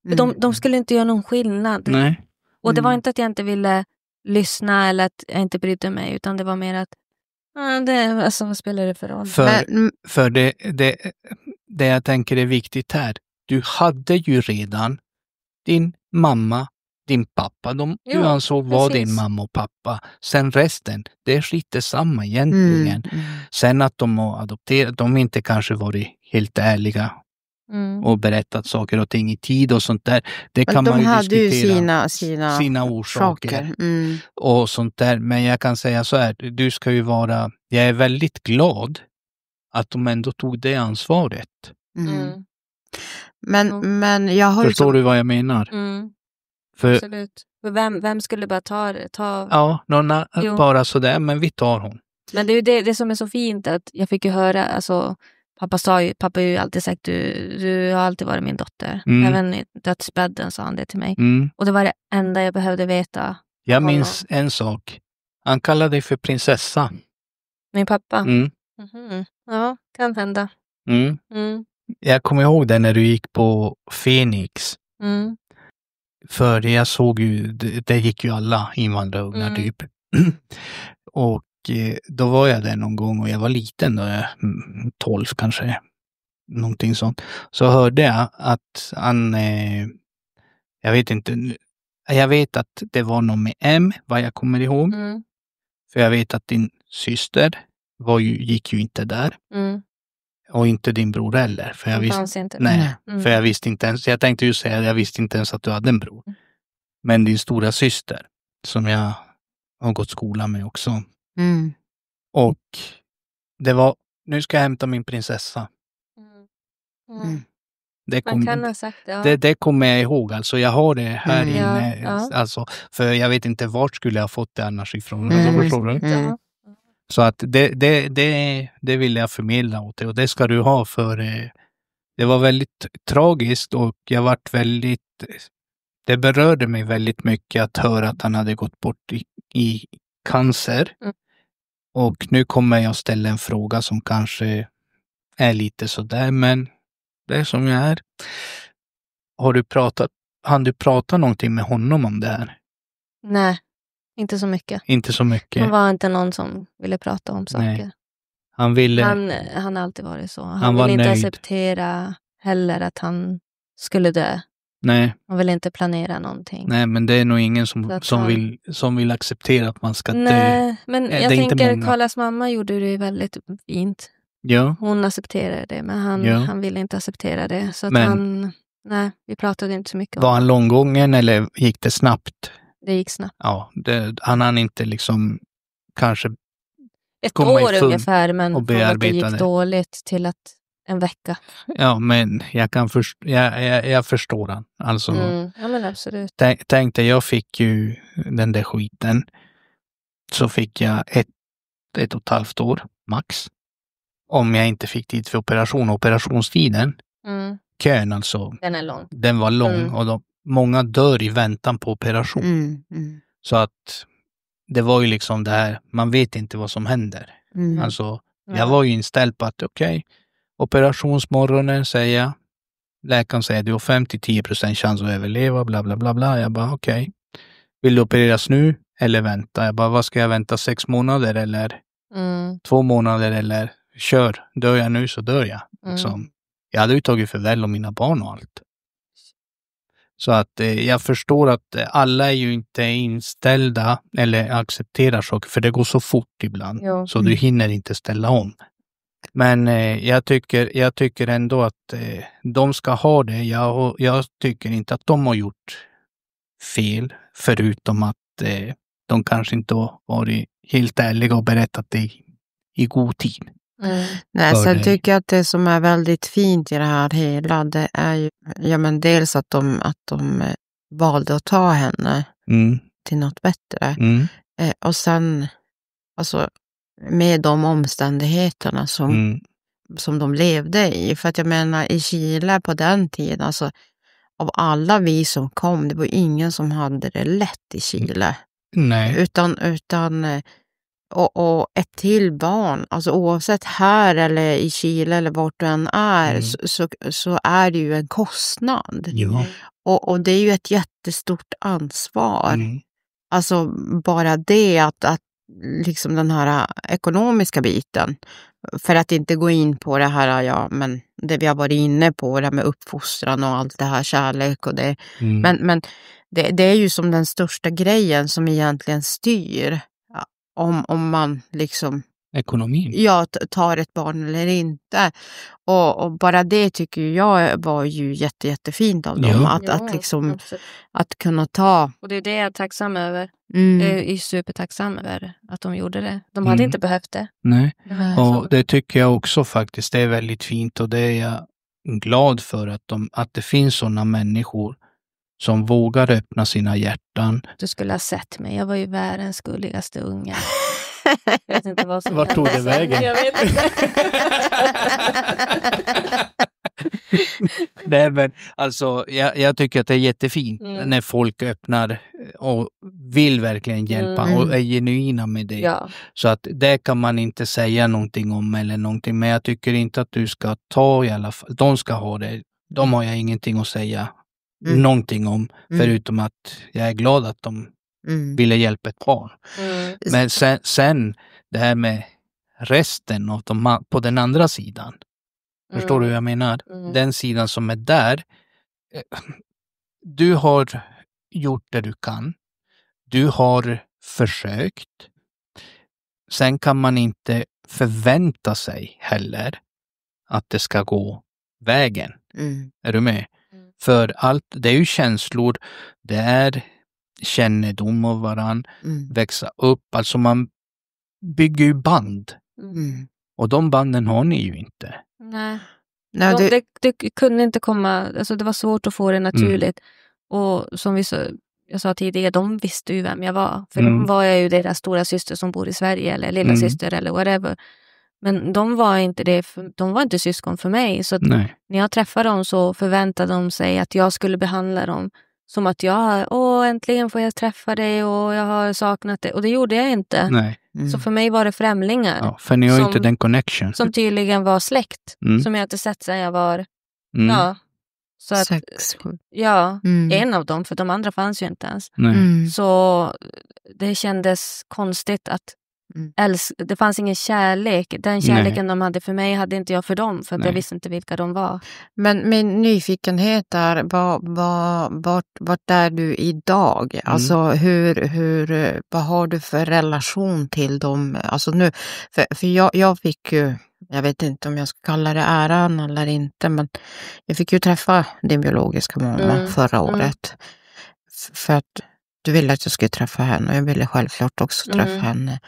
För de skulle inte göra någon skillnad. Nej. Och det var inte att jag inte ville lyssna eller att jag inte brydde mig, utan det var mer att alltså, vad spelar det för roll? För det jag tänker är viktigt här. Du hade ju redan din mamma din pappa. Du ansåg var din mamma och pappa. Sen resten, det är lite samma egentligen. Sen att de har adopterat, de inte kanske varit helt ärliga och berättat saker och ting i tid och sånt där. Det kan man ju diskutera. Sina orsaker och sånt där. Men jag kan säga så här, jag är väldigt glad att de ändå tog det ansvaret. Men jag har Förstår du vad jag menar? Absolut. Vem skulle bara ta... Ja, bara sådär, men vi tar hon. Men det är ju det som är så fint, att jag fick ju höra, alltså pappa har ju alltid sagt du har alltid varit min dotter. Även i dödsbädden sa han det till mig. Och det var det enda jag behövde veta. Jag minns en sak. Han kallade dig för prinsessa. Min pappa? Ja, kan hända. Jag kommer ihåg det när du gick på Phoenix. För jag såg ju, det gick ju alla invandrarungar typ. Och då var jag där någon gång och jag var liten då, 12 kanske. Någonting sånt. Så hörde jag att han, jag vet att det var någon med M, vad jag kommer ihåg. För jag vet att din syster gick ju inte där. Och inte din bror heller. För jag visste inte. Nej, för jag visste inte ens. Jag tänkte ju säga, jag visste inte ens att du hade en bror. Men din stora syster, som jag har gått skola med också. Och det var, nu ska jag hämta min prinsessa. Man kan ha sagt det. Det kommer jag ihåg. Alltså jag har det här inne. Alltså, för jag vet inte vart skulle jag ha fått det annars ifrån. Så att det vill jag förmedla åt dig. Och det ska du ha, för det var väldigt tragiskt och det berörde mig väldigt mycket att höra att han hade gått bort i cancer. Och nu kommer jag ställa en fråga som kanske är lite sådär, men det är som jag är. Har du pratat någonting med honom om det här? Nej, inte så mycket. Inte så mycket. Han var inte någon som ville prata om saker. Nej. Han har alltid varit så. Han ville inte acceptera heller att han skulle dö. Nej. Han vill inte planera någonting. Nej, men det är nog ingen som vill acceptera att man ska dö. Nej, men jag tänker Karlas mamma gjorde det väldigt fint. Ja. Hon accepterade det, men han ville inte acceptera det. Så att vi pratade inte så mycket om det. Var han långgången eller gick det snabbt? Det gick snabbt. Ja, han hann inte liksom kanske ett år ungefär, men från att det gick dåligt till att en vecka. Ja, men jag förstår han. Alltså, ja, men absolut. Tänk dig, jag fick ju den där skiten. Så fick jag ett och ett halvt år max. Om jag inte fick tid för operationstiden. Kön alltså. Den är lång. Den var lång och många dör i väntan på operation. Så att det var ju liksom det här, man vet inte vad som händer. Alltså, jag var ju inställd på att operationsmorgonen säger jag. Läkaren säger du har 5-10% chans att överleva, bla bla bla bla. Jag bara okej. Vill du opereras nu eller vänta? Jag bara, vad ska jag vänta? 6 månader eller 2 månader eller kör. Dör jag nu så dör jag. Liksom. Jag hade ju tagit farväl om mina barn och allt. Så att jag förstår att alla är ju inte inställda eller accepterar saker, för det går så fort ibland. Så du hinner inte ställa om. Men jag tycker ändå att de ska ha det. Jag tycker inte att de har gjort fel, förutom att de kanske inte har varit helt ärliga och berättat det i god tid. Nej, sen tycker jag att det som är väldigt fint i det här hela, det är ju dels att de valde att ta henne till något bättre. Och sen alltså med de omständigheterna som de levde i. För att jag menar, i Chile på den tiden, alltså av alla vi som kom, det var ingen som hade det lätt i Chile. Nej. Utan och ett till barn, alltså oavsett här eller i Chile eller vart du än är, så är det ju en kostnad. Ja. Och det är ju ett jättestort ansvar. Alltså bara det att liksom den här ekonomiska biten. För att inte gå in på det här, ja, men det vi har varit inne på, det här med uppfostran och allt det här, kärlek och det. Men det är ju som den största grejen som egentligen styr om man liksom Ekonomin. Ja, tar ett barn eller inte. Och bara det tycker jag var ju jättefint av dem. Att liksom att kunna ta. Och det är det jag är tacksam över. Jag är supertacksam över att de gjorde det. De hade inte behövt det. Nej, och det tycker jag också faktiskt. Det är väldigt fint och det är jag glad för att det finns sådana människor som vågar öppna sina hjärtan. Du skulle ha sett mig. Jag var ju världens gulligaste unge. Jag vet inte vad som Vart tog det vägen? Jag vet inte. Nej, men alltså, jag tycker att det är jättefint när folk öppnar och vill verkligen hjälpa och är genuina med det. Ja. Så att det kan man inte säga någonting om eller någonting. Men jag tycker inte att du ska ta i alla fall. De ska ha det. De har jag ingenting att säga någonting om. Förutom att jag är glad att de ville hjälpa ett barn. Men sen det här med resten av dem på den andra sidan. Förstår du hur jag menar? Den sidan som är där. Du har gjort det du kan. Du har försökt. Sen kan man inte förvänta sig heller att det ska gå vägen. Är du med? För allt, det är ju känslor. Det är kännedom av varann. Växa upp. Alltså man bygger ju band. Och de banden har ni ju inte. Nej. Det kunde inte komma, alltså det var svårt att få det naturligt. Och som jag sa tidigare, de visste ju vem jag var. För de var jag ju deras stora syster som bor i Sverige eller lilla syster eller whatever. Men de var inte det, de var inte syskon för mig. Så att när jag träffade dem så förväntade de sig att jag skulle behandla dem som att äntligen får jag träffa dig och jag har saknat det. Och det gjorde jag inte. Nej. Så för mig var det främlingar. Ja, för ni har inte den connection. Som tydligen var släkt. Som jag inte sett sedan jag var... Ja. Så att, 6-7. Ja, en av dem. För de andra fanns ju inte ens. Så det kändes konstigt att det fanns ingen kärlek. Den kärleken de hade för mig hade inte jag för dem. För att jag visste inte vilka de var. Men min nyfikenhet är, vart är du idag? Alltså vad har du för relation till dem? Alltså nu, för jag fick ju, jag vet inte om jag ska kalla det äran eller inte, men jag fick ju träffa din biologiska mamma förra året. För att du ville att jag skulle träffa henne och jag ville självklart också träffa henne.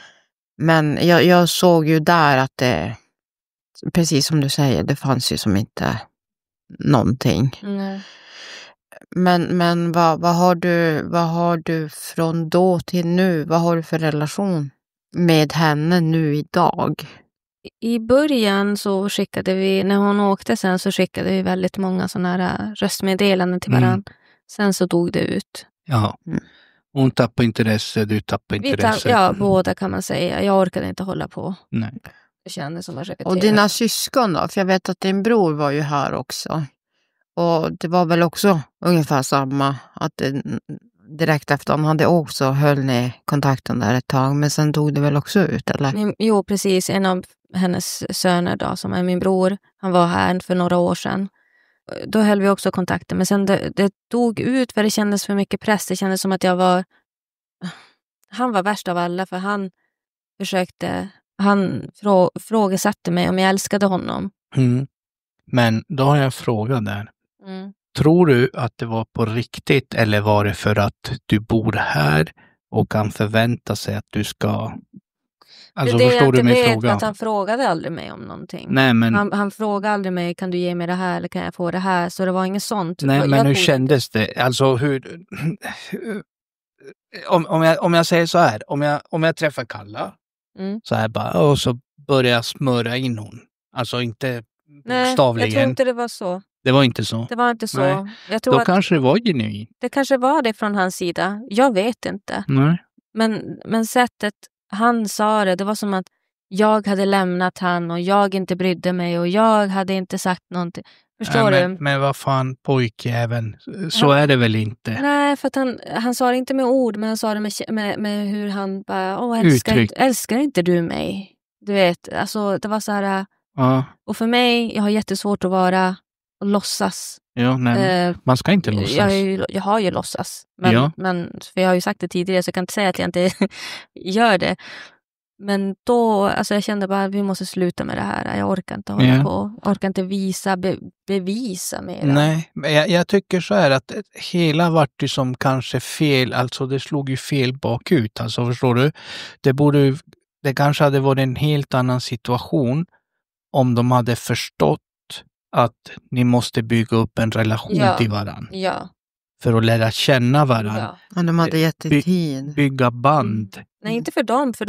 Men jag såg ju där att det, precis som du säger, det fanns ju som inte någonting. Men vad har du från då till nu? Vad har du för relation med henne nu idag? I början så skickade vi, när hon åkte sen så skickade vi väldigt många sådana här röstmeddelanden till varandra. Sen så dog det ut. Ja. Hon tappade intresse, du tappade intresse. Ja, båda kan man säga. Jag orkade inte hålla på. Nej. Det kändes som att repetera. Och dina syskon då? För jag vet att din bror var ju här också. Och det var väl också ungefär samma. Att direkt efter han hade åkt så höll ni kontakten där ett tag. Men sen tog det väl också ut, eller? Jo, precis. En av hennes söner då, som är min bror. Han var här för några år sedan. Då höll vi också kontakten. Men sen det tog ut för det kändes för mycket press. Det kändes som att han var värst av alla. För han frågesatte mig om jag älskade honom. Men då har jag en fråga där. Tror du att det var på riktigt eller var det för att du bor här och kan förvänta sig att du ska... Alltså det förstår du min vet, fråga? Att han frågade aldrig mig om någonting. Nej, men... han frågade aldrig mig, kan du ge mig det här eller kan jag få det här? Så det var inget sånt. Nej, men hur kändes det? Alltså hur... Om jag säger så här, om jag träffar Kalla så här bara, och så börjar jag smöra in hon. Alltså inte bokstavligen. Jag tror inte det var så. Det var inte så? Det var inte så. Nej. Jag tror kanske det var genuint. Det kanske var det från hans sida. Jag vet inte. Nej. Men sättet han sa det var som att jag hade lämnat han och jag inte brydde mig och jag hade inte sagt någonting. Förstår du? Men vad fan, pojkjäveln. Så är det väl inte? Nej, för att han sa det inte med ord, men han sa det med hur han bara, älskar inte du mig? Du vet, alltså det var så här. Ja. Och för mig, jag har jättesvårt att vara och låtsas. Ja, nej, man ska inte låtsas. Jag har ju låtsas. Men för jag har ju sagt det tidigare, så jag kan inte säga att jag inte gör det. Men då, alltså jag kände bara att vi måste sluta med det här. Jag orkar inte hålla på. Jag orkar inte bevisa mer. Nej, men jag tycker så här att hela vart ju som kanske fel. Alltså det slog ju fel bakut. Alltså förstår du? Det kanske hade varit en helt annan situation om de hade förstått att ni måste bygga upp en relation till varandra. Ja. För att lära känna varandra. Ja. Och de hade jättetid. Bygga band. Nej, inte för dem. För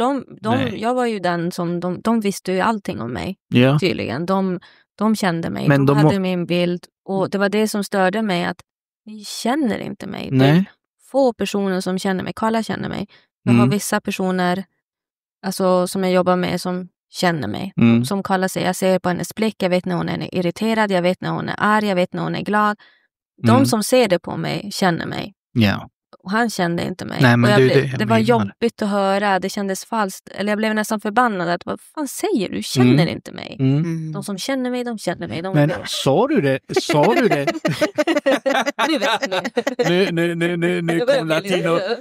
jag var ju den som, de visste ju allting om mig. Ja. Tydligen. De kände mig. Men de hade min bild. Och det var det som störde mig, att ni känner inte mig. Nej. Det är få personer som känner mig. Karla känner mig. Jag har vissa personer, alltså, som jag jobbar med, som känner mig. Som Karla säger, jag ser på hennes blick. Jag vet när hon är irriterad. Jag vet när hon är arg. Jag vet när hon är glad. De som ser det på mig känner mig. Ja. Och han kände inte mig. Nej, men och det var jobbigt att höra. Det kändes falskt. Eller jag blev nästan förbannad. Att, vad fan säger du? Känner inte mig. De som känner mig, de känner mig. Men sa du det?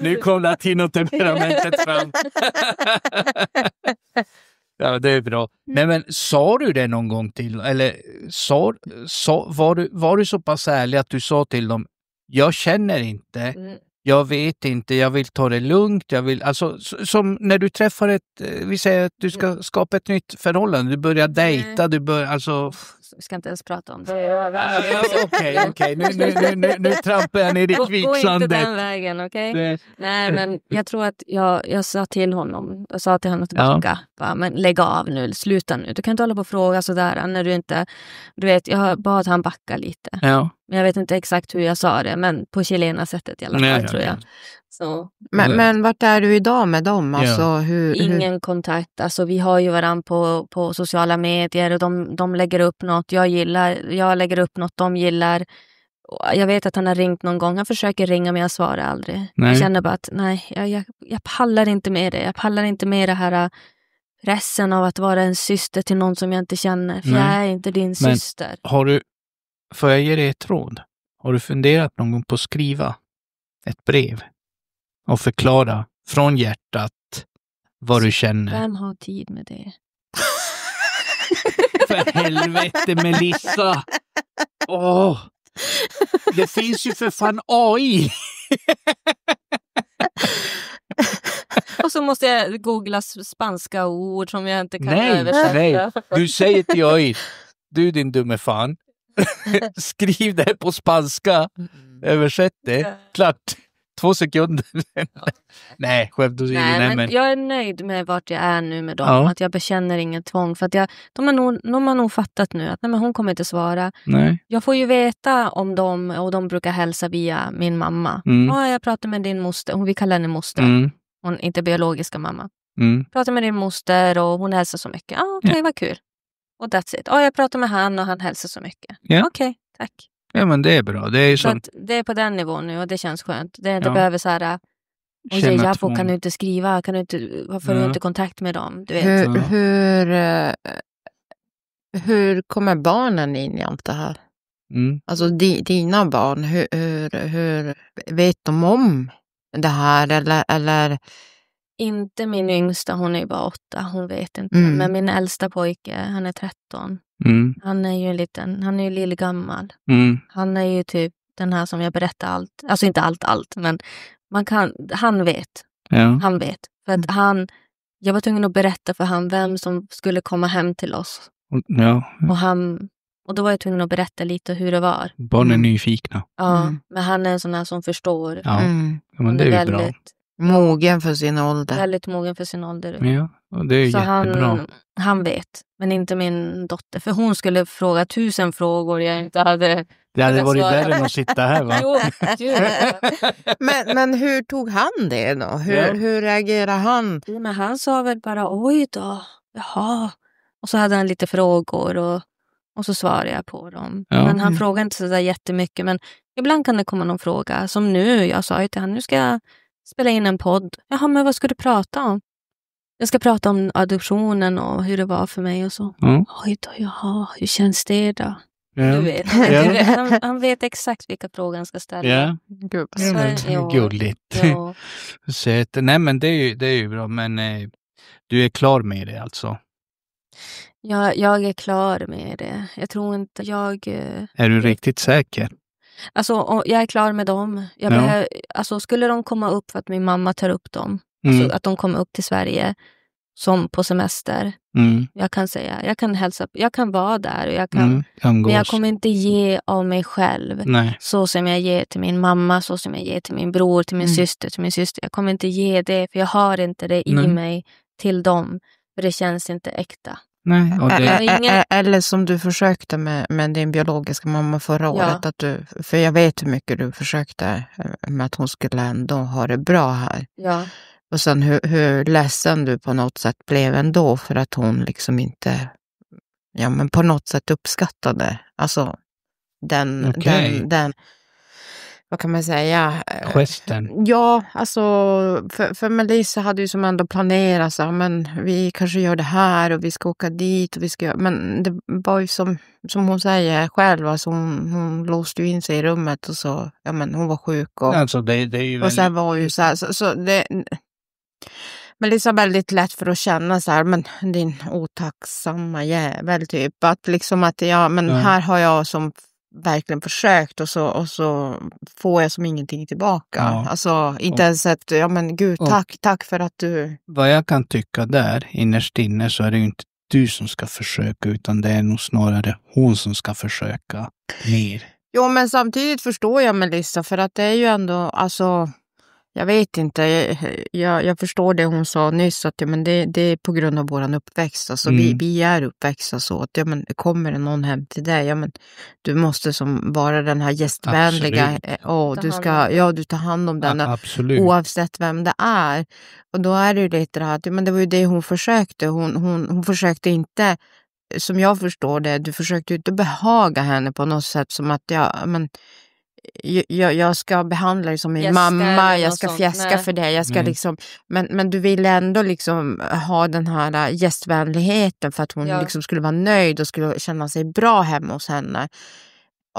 Nu kom latino-temperamentet fram. Ja, det är bra. Nej, men sa du det någon gång till? Eller var du så pass ärlig att du sa till dem, jag känner inte, jag vet inte, jag vill ta det lugnt, alltså som när du träffar vi säger att du ska skapa ett nytt förhållande, du börjar dejta, du börjar, alltså... Vi ska inte ens prata om det. Okej. Nu trampar jag ner i kviksandet. Gå inte den vägen, okej? Nej, men jag tror att jag sa till honom. Jag sa till honom tillbaka. Bara, men lägg av nu, sluta nu. Du kan inte hålla på och fråga sådär när du inte... Du vet, jag bad han backa lite. Ja. Men jag vet inte exakt hur jag sa det, men på chilena-sättet i alla fall, tror jag. Så. Men vart är du idag med dem? Alltså, Ingen kontakt. Alltså, vi har ju varandra på sociala medier och de lägger upp något jag gillar. Jag lägger upp något de gillar. Jag vet att han har ringt någon gång. Han försöker ringa, men jag svarar aldrig. Nej. Jag känner bara att jag pallar inte med det. Jag pallar inte med det här pressen av att vara en syster till någon som jag inte känner. För jag är inte din syster. Får jag ge dig ett råd? Har du funderat någon gång på att skriva ett brev och förklara från hjärtat vad du känner? Vem har tid med det? För helvete, Melissa! Det finns ju för fan AI! Och så måste jag googla spanska ord som jag inte kan översätta. Nej, du säger till AI, du din dumme fan. Skriv det på spanska. Översätt det. Klart. 2 sekunder. Nej, skämt åsido. Nej, men jag är nöjd med vart jag är nu med dem. Ja. Att jag bekänner ingen tvång. För att de har nog fattat nu att men hon kommer inte svara. Nej. Jag får ju veta om dem, och de brukar hälsa via min mamma. Jag pratar med din moster. Vi kallar henne moster. Hon inte biologiska mamma. Pratar med din moster och hon hälsar så mycket. Okej, vad kul. Och that's it. Jag pratar med han och han hälsar så mycket. Yeah. Okej, tack. Ja, men det är bra. Det är, så det är på den nivån nu och det känns skönt. Det behöver så här... kan du inte skriva? Varför har du inte kontakt med dem? Du vet. Hur kommer barnen in i allt det här? Alltså dina barn, hur vet de om det här? Eller... Inte min yngsta, hon är bara 8, hon vet inte. Men min äldsta pojke, han är 13. Han är ju han är ju lillgammal. Han är ju typ den här som jag berättar allt. Alltså inte allt, men han vet. Ja. Han vet. För att jag var tvungen att berätta för han vem som skulle komma hem till oss. Ja. Och då var jag tvungen att berätta lite hur det var. Barn är nyfikna. Ja, men han är en sån här som förstår. Ja, men det är ju bra. Mogen för sin ålder. Väldigt mogen för sin ålder. Ja, och det är så jättebra. Han vet, men inte min dotter. För hon skulle fråga 1000 frågor jag inte hade... Det hade varit värre än att sitta här, va? Jo, men hur tog han det då? Hur reagerade han? Men han sa väl bara, oj då, jaha. Och så hade han lite frågor och Och så svarar jag på dem. Ja. Men han frågar inte så där jättemycket. Men ibland kan det komma någon fråga. Som nu, jag sa ju till honom, nu ska jag spela in en podd. Jaha, men vad ska du prata om? Jag ska prata om adoptionen och hur det var för mig och så. Oj då, jaha, hur känns det då? Ja. Du vet, han vet exakt vilka frågor han ska ställa. Ja, gulligt. Ja. Så att, nej, men det är ju bra. Men du är klar med det alltså? Ja, jag är klar med det. Jag tror inte jag... Är du riktigt säker? Alltså, jag är klar med dem. Alltså, skulle de komma upp för att min mamma tar upp dem, alltså, att de kommer upp till Sverige som på semester. Jag kan säga, jag kan hälsa, jag kan vara där och jag kan, men jag kommer inte ge av mig själv. Nej. Så som jag ger till min mamma, så som jag ger till min bror, till min syster, till min syster. Jag kommer inte ge det, för jag har inte det i mig till dem. För det känns inte äkta. Nej, och det... Eller som du försökte med din biologiska mamma förra året. Att du, för jag vet hur mycket du försökte med att hon skulle ändå ha det bra här. Ja. Och sen hur ledsen du på något sätt blev ändå för att hon liksom inte, ja men på något sätt uppskattade. Alltså den vad kan man säga? Gesten. Ja, alltså för Melissa hade ju som ändå planerat så, men vi kanske gör det här och vi ska åka dit och vi ska, men det var ju som hon säger själv, alltså hon låste ju in sig i rummet och så, ja men hon var sjuk och, alltså det är ju och sen var ju så här, så det, men det är så väldigt lätt för att känna så här, men din otacksamma jävel typ, att liksom att här har jag som verkligen försökt och så får jag som ingenting tillbaka. Ja. Alltså inte ens ett, ja men gud, tack för att du... Vad jag kan tycka där, innerst inne, så är det ju inte du som ska försöka, utan det är nog snarare hon som ska försöka mer. Jo, men samtidigt förstår jag Melissa, för att det är ju ändå, alltså... Jag vet inte, jag förstår det hon sa nyss, att men det är på grund av våran uppväxt. Alltså vi är uppväxta så att men kommer det någon hem till dig, men du måste som vara den här gästvänliga och du tar hand om den oavsett vem det är. Och då är det ju lite det här att men det var ju det hon försökte. Hon försökte inte, som jag förstår det, du försökte ju inte behaga henne på något sätt som att jag ska behandla dig som min mamma, jag ska fjäska för dig, jag ska liksom, men du ville ändå liksom ha den här gästvänligheten för att hon liksom skulle vara nöjd och skulle känna sig bra hemma hos henne.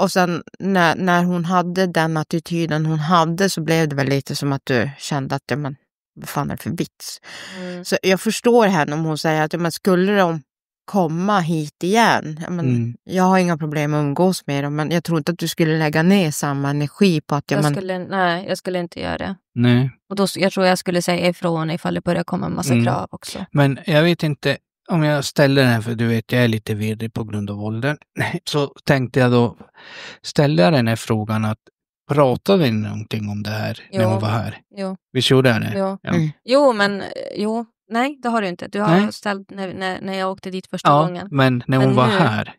Och sen när hon hade den attityden hon hade, så blev det väl lite som att du kände att vad fan är det för vits? Så jag förstår henne om hon säger att skulle de komma hit igen. Jag har inga problem att umgås med dem, men jag tror inte att du skulle lägga ner samma energi på att Nej, jag skulle inte göra det. Nej. Och då, jag tror jag skulle säga ifrån ifall det börjar komma en massa krav också. Men jag vet inte om jag ställer den här, för du vet jag är lite virrig på grund av åldern. Så tänkte jag då ställa den här frågan att pratade vi någonting om det här när hon var här? Jo. Visst gjorde det? Jo. Ja. Nej, det har du inte. Du har ställt när jag åkte dit första gången. Men när hon var här?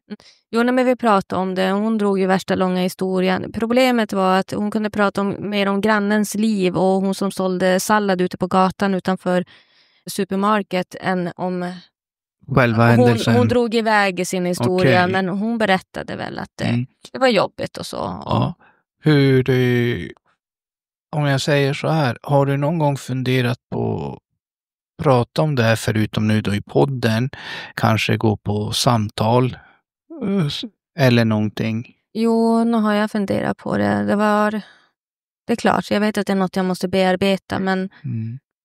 Jo, men vi pratade om det. Hon drog ju värsta långa historien. Problemet var att hon kunde prata mer om grannens liv och hon som sålde sallad ute på gatan utanför supermarket än om själva händelsen. Hon drog iväg sin historia, men hon berättade väl att det var jobbigt och så. Ja. Om jag säger så här, har du någon gång funderat på prata om det här förutom nu då i podden, kanske gå på samtal eller någonting? Jo, nu har jag funderat på det. Det är klart, jag vet att det är något jag måste bearbeta, men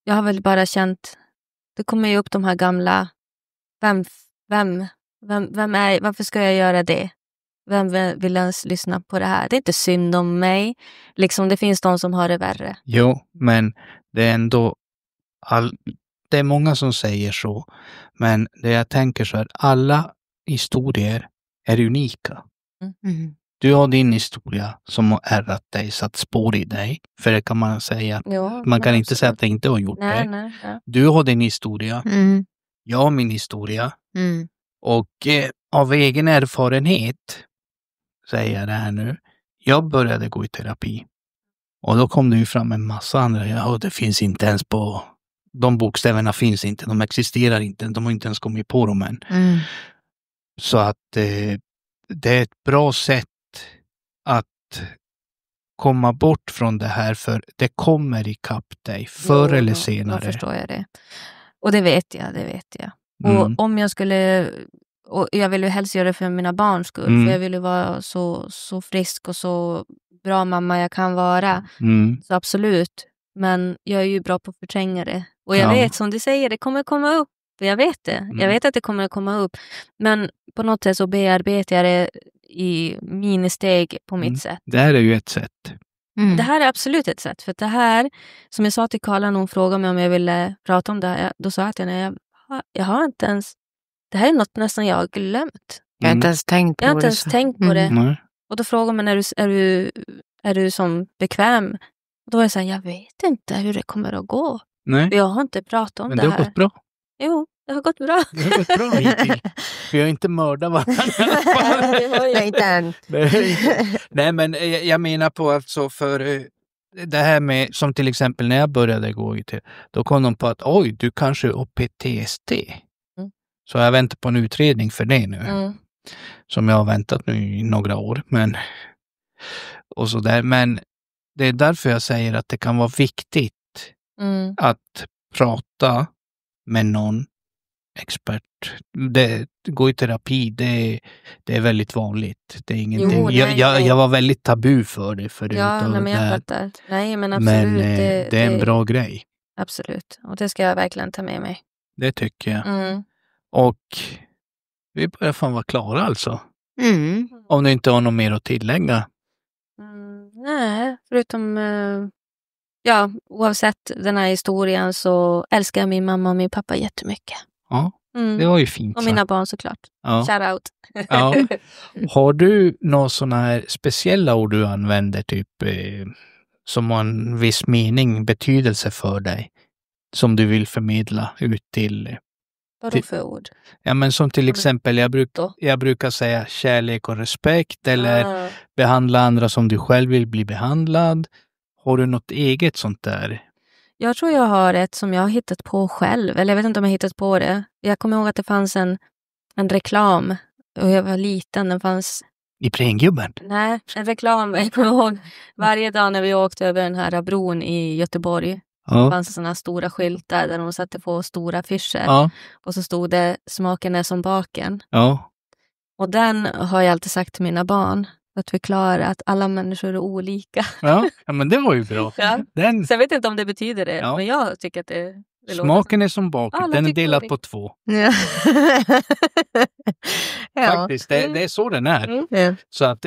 jag har väl bara känt, det kommer ju upp de här gamla, vem är, varför ska jag göra det? Vem vill ens lyssna på det här? Det är inte synd om mig. Liksom, det finns de som har det värre. Jo, men det är ändå det är många som säger så, men det jag tänker så är att alla historier är unika. Du har din historia som har ärrat dig, satt spår i dig, för det kan man säga. Jo, man kan inte säga att det inte har gjort det. Nej. Du har din historia, jag har min historia, och av egen erfarenhet säger jag det här nu. Jag började gå i terapi och då kom det ju fram en massa andra, det finns inte ens på... De bokstäverna finns inte, de existerar inte, de har inte ens kommit på dem än. Så att det är ett bra sätt att komma bort från det här, för det kommer ikapp dig förr eller senare. Då förstår jag det. Och det vet jag. Och om jag skulle, och jag vill ju helst göra det för mina barns skull, för jag vill ju vara så frisk och så bra mamma jag kan vara. Så absolut. Men jag är ju bra på att förtränga det. Och jag vet, som du säger, det kommer komma upp. För jag vet det. Jag vet att det kommer komma upp. Men på något sätt så bearbetar jag det i ministeg på mitt sätt. Det här är ju ett sätt. Det här är absolut ett sätt. För det här, som jag sa till Karla när hon frågade mig om jag ville prata om det här, då sa jag till henne, jag har inte ens, det här är något nästan jag har glömt. Jag har inte ens tänkt på det. Jag har inte ens tänkt på det. Och då frågar man, är du som bekväm? Och då är jag så här, jag vet inte hur det kommer att gå. Nej. Jag har inte pratat om men det här. Men det har gått bra. Jo, det har gått bra. Det har gått bra hittills. Vi har inte mördat varandra. Nej, inte än. Nej, men jag menar på alltså för det här med, som till exempel när jag började gå till, då kom de på att oj, du kanske har PTSD. Så jag väntar på en utredning för det nu. Som jag har väntat nu i några år. Och så där. Men det är därför jag säger att det kan vara viktigt att prata med någon expert. Det går i terapi, det är väldigt vanligt. Det är ingenting. Jag var väldigt tabu för det förut. Ja, men jag fattar. Nej, men absolut. Men det är en bra grej. Absolut. Och det ska jag verkligen ta med mig. Det tycker jag. Och vi börjar fan vara klara alltså. Om du inte har något mer att tillägga. Nej, förutom oavsett den här historien så älskar jag min mamma och min pappa jättemycket. Ja, det var ju fint. Och mina barn såklart. Ja. Shout out. Ja. Har du några sådana här speciella ord du använder typ som har en viss mening, betydelse för dig som du vill förmedla ut till? Vadå för ord? Ja, men som till exempel jag brukar säga kärlek och respekt eller behandla andra som du själv vill bli behandlad. Har du något eget sånt där? Jag tror jag har ett som jag har hittat på själv. Eller jag vet inte om jag har hittat på det. Jag kommer ihåg att det fanns en reklam. Och jag var liten. Den fanns... I Prengubben? Nej, en reklam. Jag kommer ihåg varje dag när vi åkte över den här bron i Göteborg. Det fanns sådana stora skyltar där de satte på stora affischer. Och så stod det smaken är som baken. Och den har jag alltid sagt till mina barn. Att förklara att alla människor är olika. Ja, men det var ju bra. Så jag vet inte om det betyder det. Men jag tycker att det smaken är som baken. Den är delad på 2. Faktiskt, det är så den är. Så att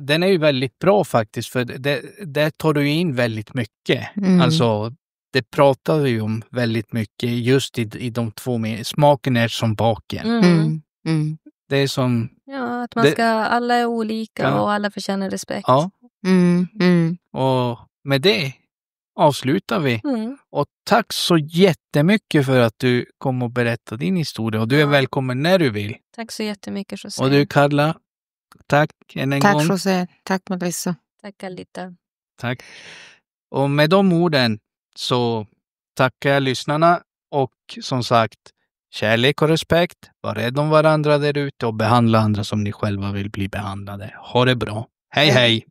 den är ju väldigt bra faktiskt. För det tar du in väldigt mycket. Alltså, det pratar vi om väldigt mycket just i de 2 med. Smaken är som baken. Det är som... Ja, att alla är olika och alla förtjänar respekt. Ja. Och med det avslutar vi. Och tack så jättemycket för att du kom och berättade din historia. Och du är välkommen när du vill. Tack så jättemycket, José. Och du, Karla, tack en gång. Tack, José. Tack, Melissa. Tack, Alita. Tack. Och med de orden så tackar jag lyssnarna. Och som sagt, kärlek och respekt. Var rädd om varandra där ute och behandla andra som ni själva vill bli behandlade. Ha det bra. Hej, hej!